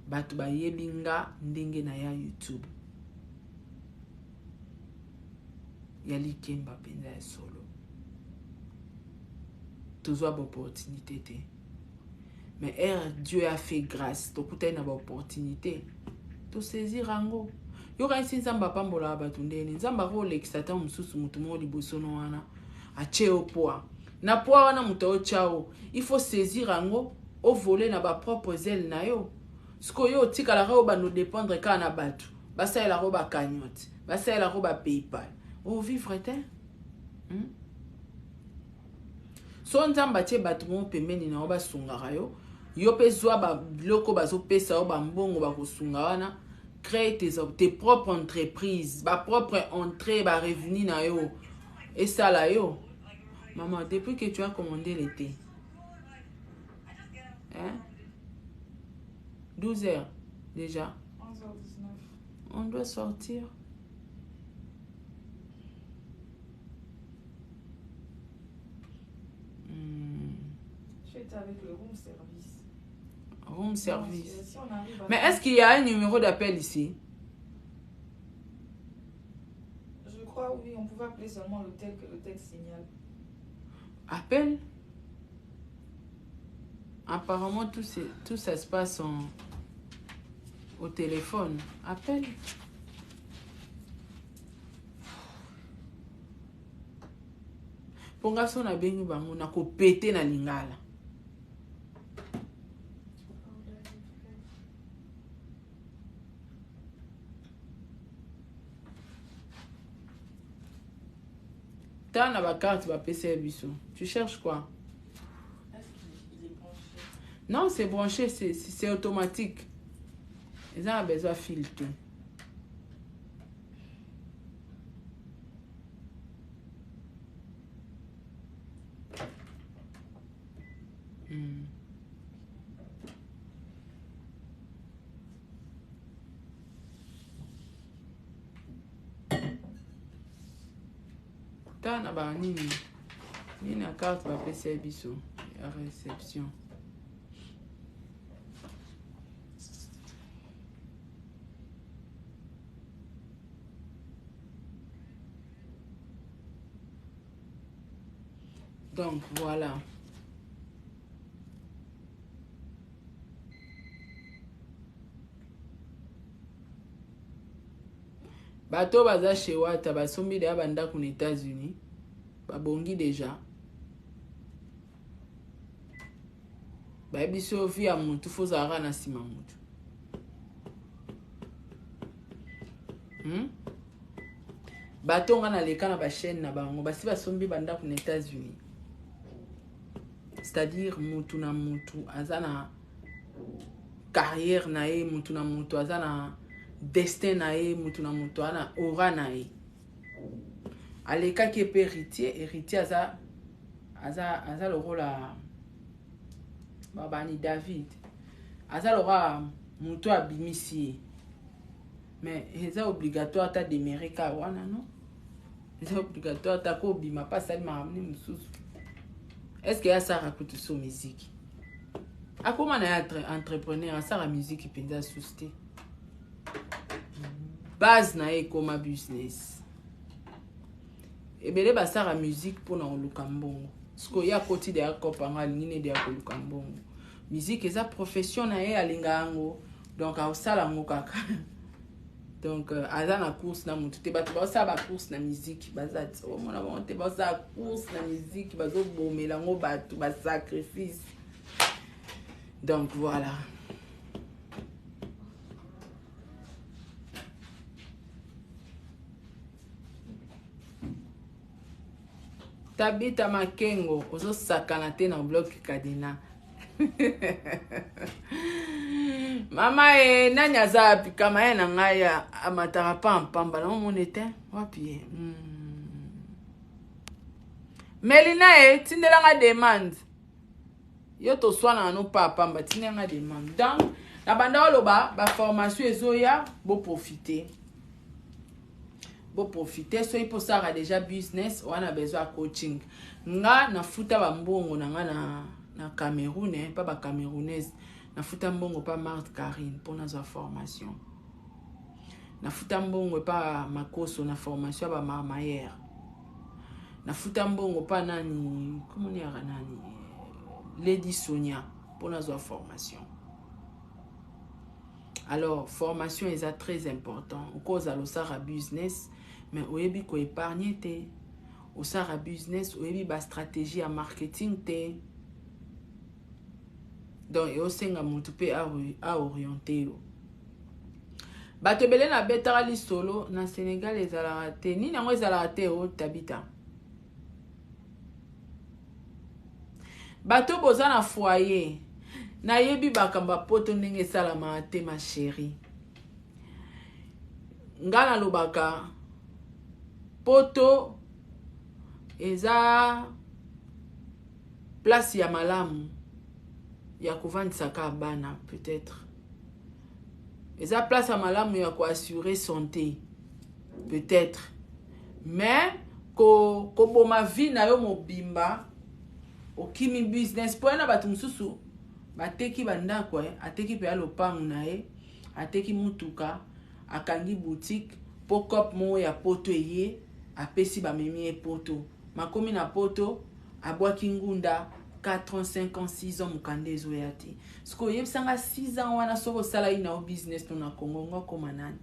Batu ba yebi nga ndenge na ya YouTube. Yali kemba penza ya solo. Toujours une opportunité. Mais Dieu a fait grâce. Tu as une opportunité. Tu saisir rango. Yo ka isi nzamba pambola batundeni. Nzamba ko lekisata mususu mutu mo libosono wana. Ache au poids. Na poids wana mutu o chao. Il faut saisir rango o voler na ba propre ailes na yo. Sko yo tika la roba nous dépendre ka na batu. Basa la roba cagnotte. Basa la roba PayPal. O vivre te. So nzamba che batu mo pembeni na oba sungara yo. Yo pe zwa ba loko bazo pesa oba mbongo ba kosunga wana. Crée tes propres entreprises, ba propre entrée, ba revenu na yo. Et ça là yo. Maman, depuis que tu as commandé l'été. Hein? 12 heures déjà. 11h19. On doit sortir. Je suis avec le room service. Room service. Non, si on arrive à... Mais est-ce qu'il y a un numéro d'appel ici? Je crois oui, on pouvait appeler seulement l'hôtel que l'hôtel signale. Appel? Apparemment, tout ça se passe au téléphone. Appel? Ponga so na bengi bango na ko péter na lingala. T'as na ba carte ba PC biso. Tu cherches quoi? Est-ce qu'il est branché? Non, c'est branché, c'est automatique. Ils ont besoin de filtre. T'as na ba nini? Nini na carte ba PC biso à réception. Donc voilà. Bato baza chez Wata basombi de abanda aux États-Unis. Babongi déjà. Babiso fi a mutu fozara na sima mutu. Bato nga na leka na ba chaîne na bango basi basombi banda aux États-Unis. C'est-à-dire mutu na mutu azana carrière na ye, mutu na mutu azana destin na ye, mutu na mutu ana aura na ye. Aleka qui est héritier aza le rôle à Babani David. Aza le roi mutu abimisi. Mais c'est obligatoire ta démérer ka wana non? C'est obligatoire ta ko bima pas ça m'a amené mususu. Est-ce qu'il y a ça raconte sur musique? A comment on est entrepreneur ça la musique penza susté. Base na e comme business. Et bien, les basara musique pour nous le cambongo. Siko ya koti de akopanga lingine de akoluka mbongo. Musique eza profession na ye alinga yango. Donc ausala ngo kaka. Donc aza na course na mutu te bato ba sa ba course na musique bazati o mona ba te ba sa course na musique bazo bomela ngo bato ba sacrifice. Donc voilà. Tabita Makengo ozo sakana te na bloc Kadena. Mama nani azapi kama ye na ngai amataka pa mpamba na monete wapi Melina tindela nga demande yo to swana no pa pamba tindela nga demande. Donc na banda oloba ba formation ezoya bo profiter so ipo sara déjà business wana besoin coaching nga na futa ba mbongo na nga na Cameroun pas ba camerounaise na futa mbongo pa Marthe Karine pour notre formation na futa mbongo pa Makoso na formation ba Marmayer na futa mbongo pa nani comment dire nani Lady Sonia pour notre formation. Alors formation est très important au cause à l'osara business mais oyebi ko épargner te osara business oyebi ba stratégie à marketing te. Donc yo senga mutu pe a orienté yo. Bato belé na betara li solo na Sénégal ezala te ni nango ezala te o Tabita. Bato boza na foyer na yebi bakamba poto ndenge salama te ma chérie. Ngana lobaka poto eza place ya malamu ya kovandisaka bana peut-être. Eza place ya malamu ya ko assurer santé peut-être. Mais ko boma vie na yo mobimba okimi business po na batu mususu bateki bandako ateki pe alopangu na ye ateki mutuka akangi boutique pokop mo ya poto eye apesi ba memi e poto makomi na poto abwaki ngunda 4 ans 5 ans 6 ans mukande ezoyati siko yebisanga 6 ans wana soko sala ina o business na Congo ngoko manani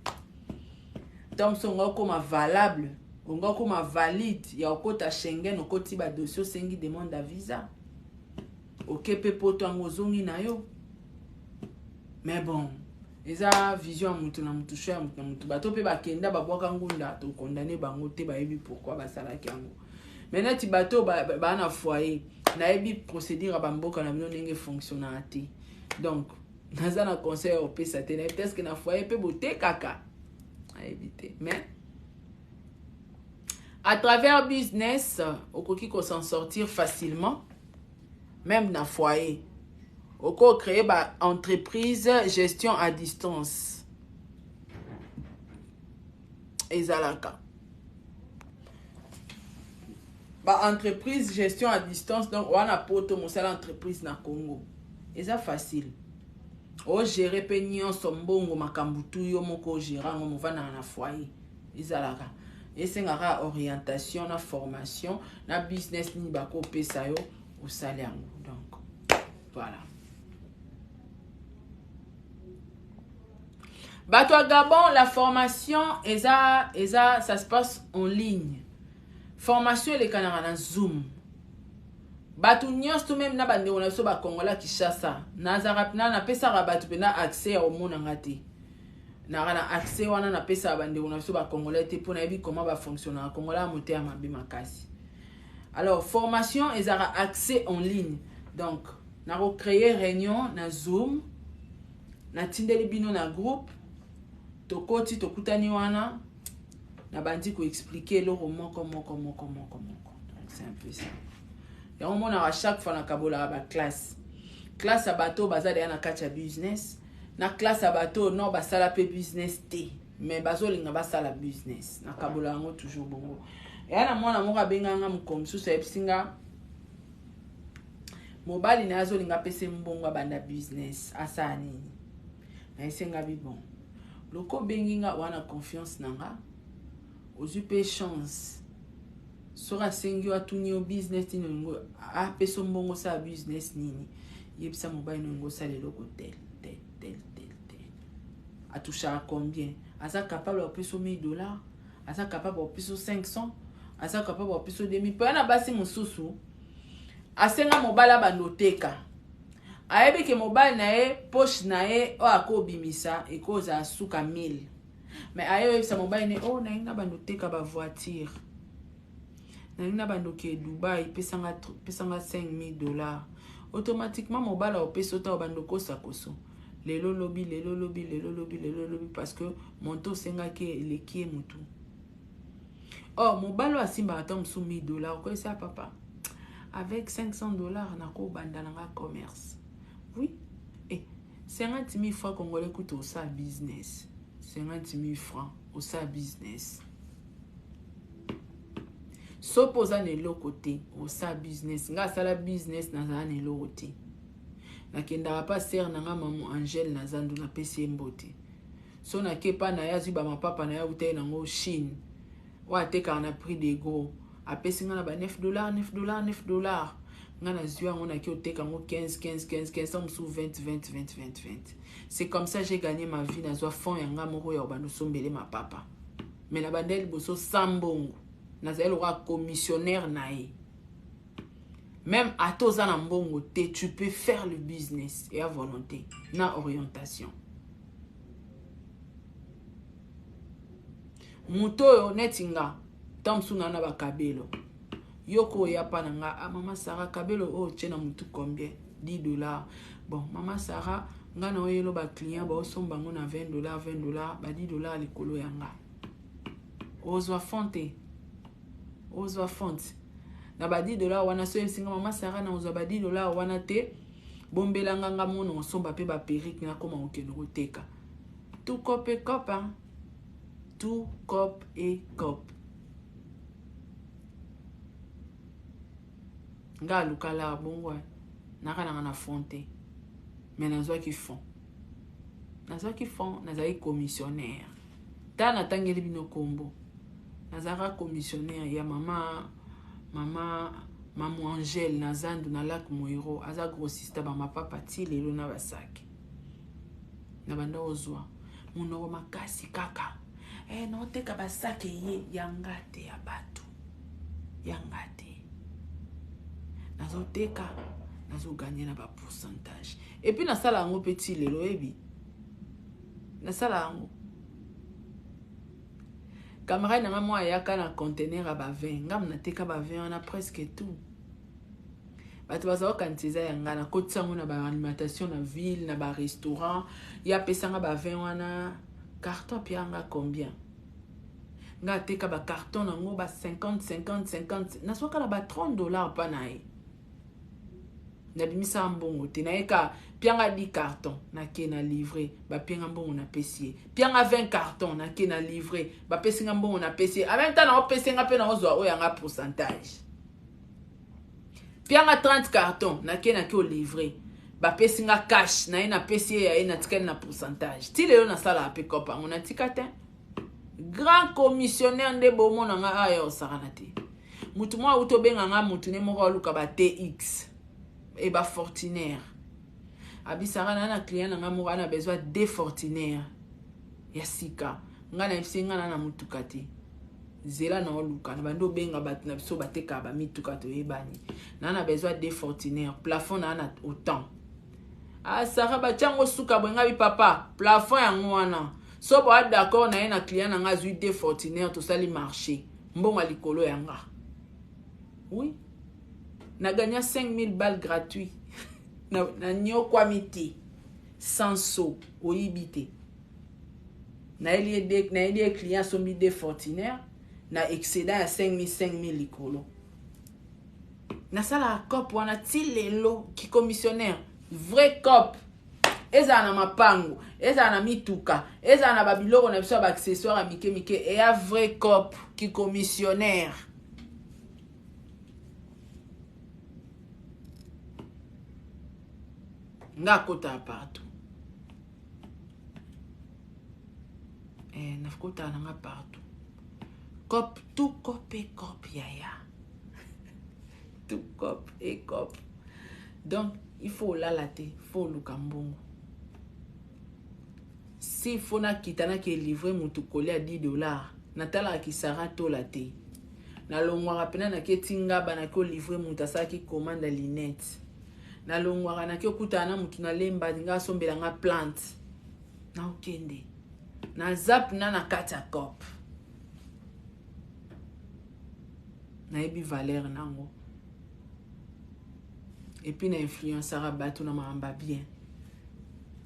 donc so ngoko ma valable ngoko ma valide ya okota Schengen okoti ba dossier sengi demande à visa okepe poto angozongi na yo. Mais bon eza vision mutu na mutu choya mutu na mutu bato pe bakenda babwaka ngunda to condamner bango te bayebi pourquoi basalaki yango. Maintenant ti bato ba na foyer na yebi procédure ba mboka na bino ndenge fonctionner te. Donc naza na conseil au pesa te na peut-être que na foyer pe boté kaka a éviter. Mais à travers business okoki ko s'en sortir facilement même na foyer. Oko créer ba entreprise gestion à distance. Ezalaka. Ba entreprise gestion à distance donc wana poto mosala entreprise na Congo. Eza facile. O gérer pe nyonso mbongo makambutu yo moko gérango movana na foyer. Ezalaka. Esengaka orientation na formation na business ni bako pesa yo au salaire. Donc voilà. Bato à Gabon, la formation, ça se passe en ligne. Formation, les canards dans Zoom. Bato nyons tout même na bande on a so ba Kongola Kinshasa. Na zarapna na pesa rabatu pe na accès au monde ngati. Na rana accès wana na pesa bande on a so ba Kongola te pona bi comment va fonctionner Kongola moté amabi makasi. Alors formation, a accès en ligne. Donc na recréer réunion na Zoom. Na tindeli bino na groupe. Tokoti tokutani wana na bandi ko expliquer le roman comment. C'est un peu ça. Et on a à chaque fois na kabola ba classe à bateau bazade na kacha business na classe à bateau non ba sala pe business te mais bazolinga ba sala business na kabola ngo toujours bongo. Et ana mwana moka benganga mukomsu sa epsinga mobali na azolinga pese mbongo banda business asani na esenga bi bon. Loko benginga wana confiance nanga ozupe chance sora sengi atuni o business ni ngo a peso mbongo sa business nini yebisa mobile no ngo sa lelo ko tel a touché à combien asa capable de peso $1000 asa capable de peso 500 asa capable de peso 2000 pa na basi mususu asenga mobile bandoteka ayebi ke mobile na ye poche na ye o akobimisa ekoza suka 1000 mais ayo sa mobile ne oh na inga bandoteka ba voiture na bandoke Dubai pesanga $5000 automatiquement mobile au peso ta bandoko sakoso lelo lobi parce que mon taux senga ke lekie mutu oh mobile asimba atom sous $1000 quoi ça papa avec $500 nako bandana commerce oui et 50 000 francs congolais coûte au ça business 50 000 francs au ça business s'opposa ne lo côté au ça business nga sala business na za ne lo côté na kenda pa ser na nga maman Angel na zandu na pesi mbote so na kepa na ya zuba mapapa na ya ute na ngo Chine wa teka na prix de go a pesi nga na ba $9 nga na zuwa ngo na ki oteka ngo 15 sous 20. C'est comme ça j'ai gagné ma vie na zo fond ya nga moko ya bando sombele mapapa mais na bandel boso sambongo na za le roi commissionnaire nae. Même à toza na mbongo te, tu peux faire le business et à volonté, na orientation. Muto yo netinga, tamsu na ba kabelo. Yoko ya pa nga, ah mama Sarah kabelo oh tchena mutu combien? $10. Bon, mama Sarah nga na oyelo ba client ba osomba ngo na $20, ba $10 likolo yanga. Ozwa fonte. Ozwa fonte. Na ba $10 wana so singa mama Sarah na ozwa ba $10 wana te bombela nganga mono somba pe ba perruque na koma okeno koteka tout cop et cop hein tout cop et cop nga lukala bongwa na kana na fonte mais nazwa ki fond nazai commissionnaire tana tangeli bino kombo nazara commissionnaire ya mama Angel na zandu na lac Moiro aza grossiste ba mapapa ti lelo na basaki na banda ozwa muno makasi kaka no teka basaki ye yangate ya batu yangate nazo teka nazo gagner na ba pourcentage et puis na sala ngo petit lelo ebi na sala ngo camarade na moi yaka na conteneur à ba 20 ngam na teka ba 20 on a presque tout bato bazo kantiza yanga na kotsango na ba alimentation na ville na ba restaurant ya pesanga ba 20 wana carton pianga combien nga teka ba carton na ngo ba 50 na soka na ba $30 pa na e na bimisa mbongo te na eka pianga 10 carton na ke na livrer ba pianga mbongo na pesier pianga 20 carton na ke na livrer ba pesinga mbongo na pesier en même temps na opesinga pe na ozwa o yanga pourcentage pianga 30 carton na ke o livrer ba pesinga cash na ina pesier ya ina tikana na pourcentage ti lelo na sala pe kopa on a tikate grand commissionnaire nde bomo na nga ayo sarana te mutu mwa utobenga nga mutu ne moko luka ba TX et ba Fortunaire abisara na client nga moko ana besoin de Fortunaire ya sika nga na ifsinga na mutuka te zela na oluka na bando benga bat na biso bateka ba mituka to yebani na besoin de Fortunaire plafond na autant Sarah ba chango suka bwenga bi papa plafond yango wana so ba d'accord na ena client nga zui de Fortunaire to sali marché mbonga likolo yanga oui na gagné 5000 balles gratuits na nyo kwa miti sans saut oibité na elie client sombi de Fortunaire na excédent à 5000 likolo na sala cop wana ti lelo ki commissionnaire vrai cop eza na mapango eza na mituka eza na babiloko na biso ba accessoire a mike et a vrai cop ki commissionnaire nga kota partout na kota na nga partout Cop, tout cop et cop, yaya. Tout cop et cop. Donc, il faut la latte, il faut le cambongo. Si il faut na kitana qui est livré mutu collé à $10, natala qui sera to latte. Na longwara pena na ke tinga bana ko livrer mutu sa qui commande linette. Na longwara na ke kutana mutu na lemba dinga sombela nga plante. Na okende. Na zap na kata cop. Na ebi valeur nango. Et puis na influencera bato na maamba bien.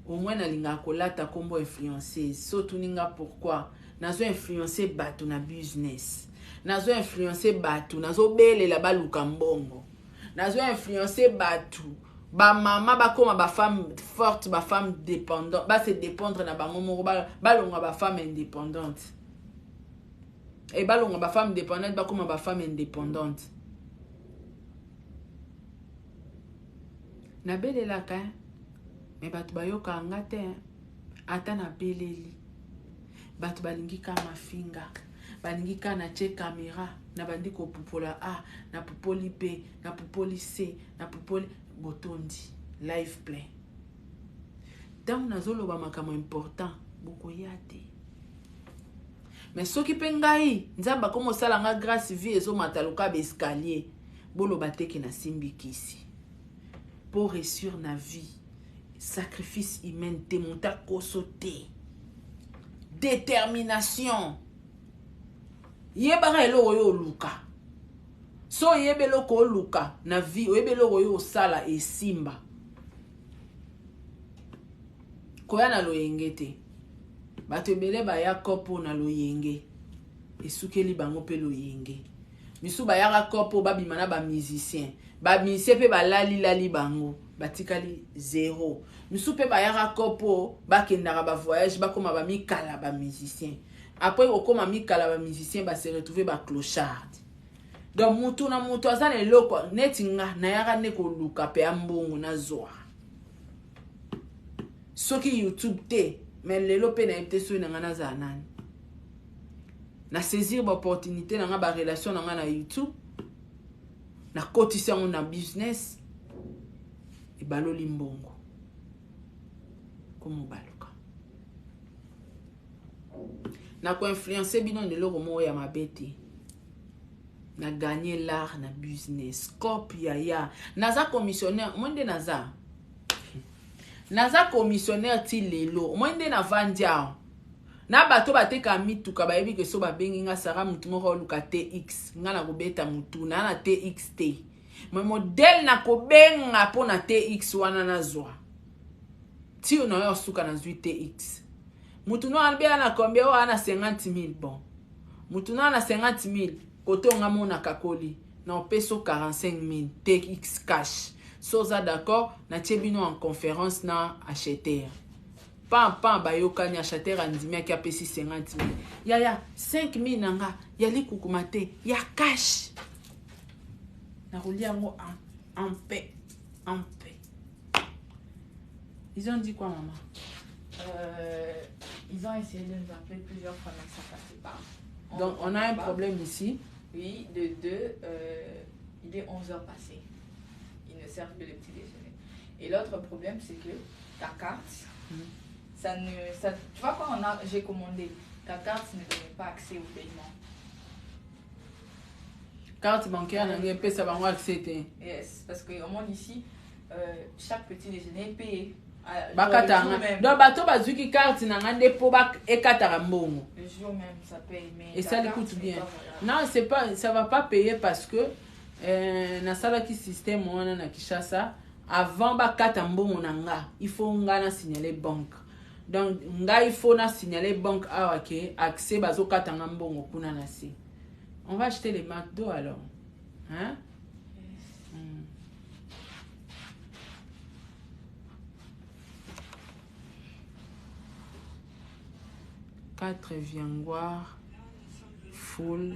Au moins na linga kolata kombo influencer. Surtout ninga pourquoi? Nazo influencer bato na business. Nazo influencer bato. Nazo bele la baluka mbongo. Nazo influencer bato. Ba mama ba koma ba femme forte, ba femme dépendante. Ba se dépendre na ba momo ba longa ba femme indépendante. Et ba longa ba femme dépendante ba koma ba femme indépendante. Na belela ka mais bato bayoka anga te ata na beleli bato balingi ka mafinga balingi ka na che caméra na bandi ko pupola A na pupoli B na pupoli C na pupoli botondi live play donc nazoloba makambo important bokoya te mais soki pe ngai nzamba komo sala nga grâce vie ezo mataluka be escalier boloba teke na simbikisi pour réussir na vie sacrifice humain te monta kosote détermination yebara eloko yo luka so yebelo ko luka na vie oyebelo yo sala esimba koya na loyenge te bato ebele baya kopo na loyenge esukeli bango pe loyenge misu bayaka kopo babima na ba musicien ba musicien pe balali bango batikali zéro misu pe bayaka kopo bakendaka ba voyage bakoma ba mikala ba musicien après okoma mikala ba musicien ba se retrouver ba clochard donc mutu na mutu azana eloko neti nga na yaka ne ko luka pe ambongo na zoa soki YouTube te mais lelo pe na ete so na ngana za nani na saisir ba opportunité na nga ba relation na nga na YouTube na kotisa ngo na business e baloli mbongo komo baluka na ko influencer bino ndelo mo ya mabete na gagner l'art na business copy ya naza commissionnaire monde naza commissionnaire ti lelo monde na vandia na bato bateka mituka bayebi ke so babengi nga sara mutu moko luka TX nga na kobeta mutu na TXT mais modèle na kobenga po na TX wana na zwa ti ona yo suka na zwi TX mutu no albia na combien wana 50,000 bon mutu na 50,000 koto nga mona kakoli na peso 45,000 TX cash soza d'accord na tibino en conférence na acheter pam bayoka ni acheter andimia ki apesi 50,000 ya 5,000 nanga yali kukumate ya cash na roliango en paix. Ils ont dit quoi, maman? Ils ont essayé de nous appeler plusieurs fois, mais ça passait pas. Donc on a un problème ici. Oui, de 2, il est 11h passé. Ils ne servent que le petit déjeuner. Et l'autre problème, c'est que ta carte, tu vois quand j'ai commandé, ta carte ne donnait pas accès au paiement. Carte bancaire, ça va accès. Yes, parce qu'au moins ici, chaque petit déjeuner est payé. Donc bateau bazuki carte nanga depo ba ekatara mbongo. Le jour même ça paye mais et ça l'écoute bien. Non, c'est pas ça va pas payer parce que na sala ki système wana na Kishasa avant ba kata mbongo nanga, il faut ngana signaler banque. Donc nga il faut na signaler banque awa ke accès bazo kata mbongo kuna na si. On va acheter les McDo alors. Hein? Quatre viengoires full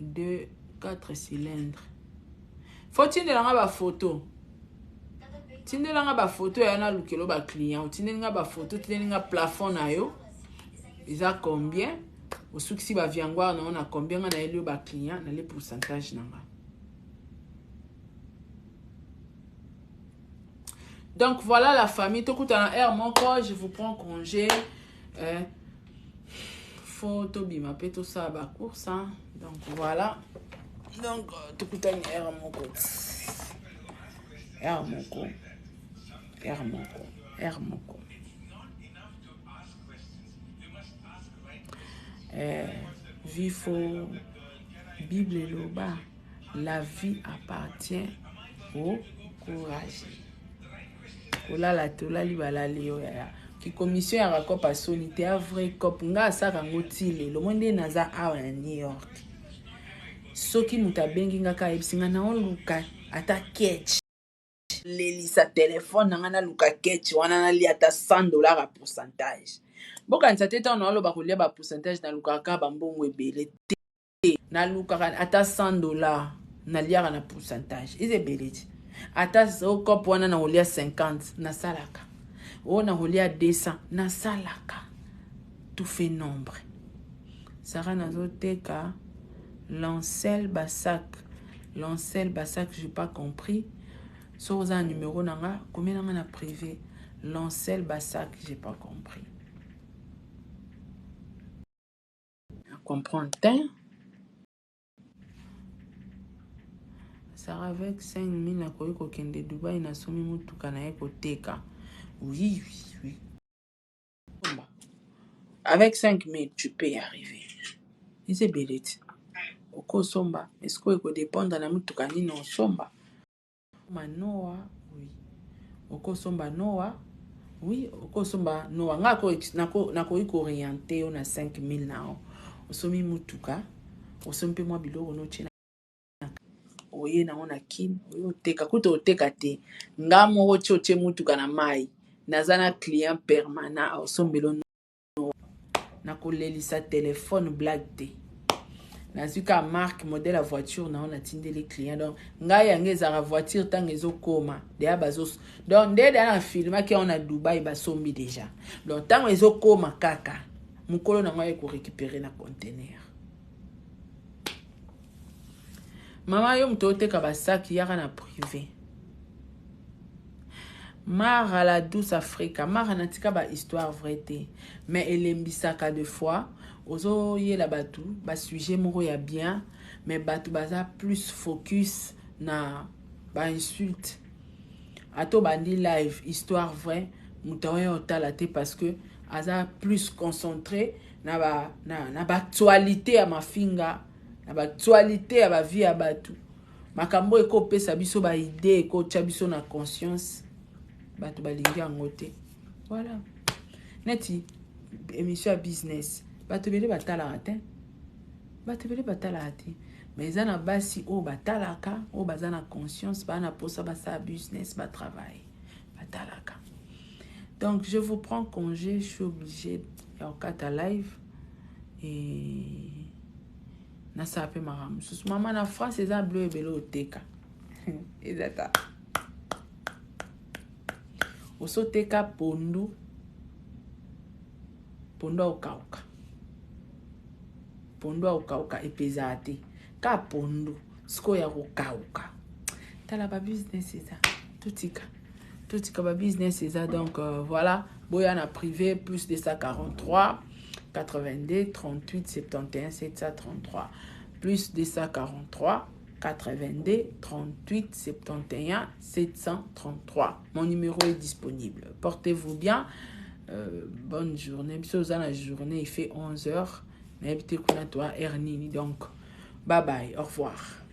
de 4 cylindres. Faut-il la photo? Tinde la photo et na lukelo ba client. Tinde nga ba photo, tinde nga plafond na yo. Ils a combien? Au succès va viangoir on a combien on a eu le client dans les pourcentages nanga. Donc voilà la famille, tout coûte en air mon corps, je vous prends congé. Faut tobima pe tout ça ba course hein. Donc voilà. Donc tout coûte en air mon corps. Air mon corps. Air mon corps. Air mon corps. Vifo Bible et Loba, la vie appartient au courage. Olala tola libala leo ya ki commission ya rakop a solité a vrai cop nga saka ngotile lo monde naza awa na New York soki mutabengi nga ka ebisinga na oluka ata catch lelisa téléphone nga na luka catch wana na li ata $100 a pourcentage boka nsateta na oloba kolia ba pourcentage na luka ka bambongo ebele te na luka ata $100 na liara na pourcentage izebeleti ata o cop wana na olia 50 na salaka o na olia 200 na salaka tout fait nombre Sarah nazoteka Lancel Bassac j'ai pas compris so za numéro nanga combien nanga na privé Lancel Bassac j'ai pas compris comprendre Sarah avec 5 000 na koyiko kende Dubaï na somi mutuka na yeko teka. Oui. Avec 5 000, tu peux y arriver. Et c'est belette. Oko somba. Est-ce que il dépendre na mutuka ni non somba? Manoa, oui. Oko somba Noa. Oui, oko somba Noa. Na koyiko orienté on a 5 000 na o. Osomi mutuka. Osompe moi bilo no china. Oye na ona kin oyo teka kuto oteka te ngamo oche mutuka na mai nazana client permanent osombelo no na kolelisa téléphone blague te nazuka marque modèle la voiture na ona tindeli client donc ngai yangeza la voiture tant ezokoma de abazos donc dès dans film qui on a Dubaï basombi déjà donc tant ezokoma kaka mukolo na ngai ko récupérer na conteneur. Maman yo mtoteka basaki yaka na privé. Mara la douce Afrique, Mara natika ba histoire vraie te. Mais elle embisaka de fois, ozo ye la batu, ba sujet moro ya bien, mais batu baza plus focus na ba insulte. Ato bandi live histoire vraie, mutawe otala te parce que aza plus concentré na ba actualité à ma finga. Na ba actualité ya ba vie ya batu makambo eko pesa biso ba idée eko tia biso na conscience batu balingi yango te voilà neti émission ya business batu bele batala te mais za na basi o batalaka o baza na conscience ba na posa ba sa business ba travail batalaka. Donc je vous prends congé, je suis obligé ya okata live et na sape maramu susu mama na France eza bleu ebele oteka ezata osoteka pondu okauka epeza te ka pondu siko ya kokauka tala ba business eza tutika ba business eza donc voilà boya na privé plus de 143 82 38 71 733 plus 243 82 38 71 733. Mon numéro est disponible. Portez-vous bien. Bonne journée. La journée, il fait 11h. Mais toi, Ernini. Donc, bye bye. Au revoir.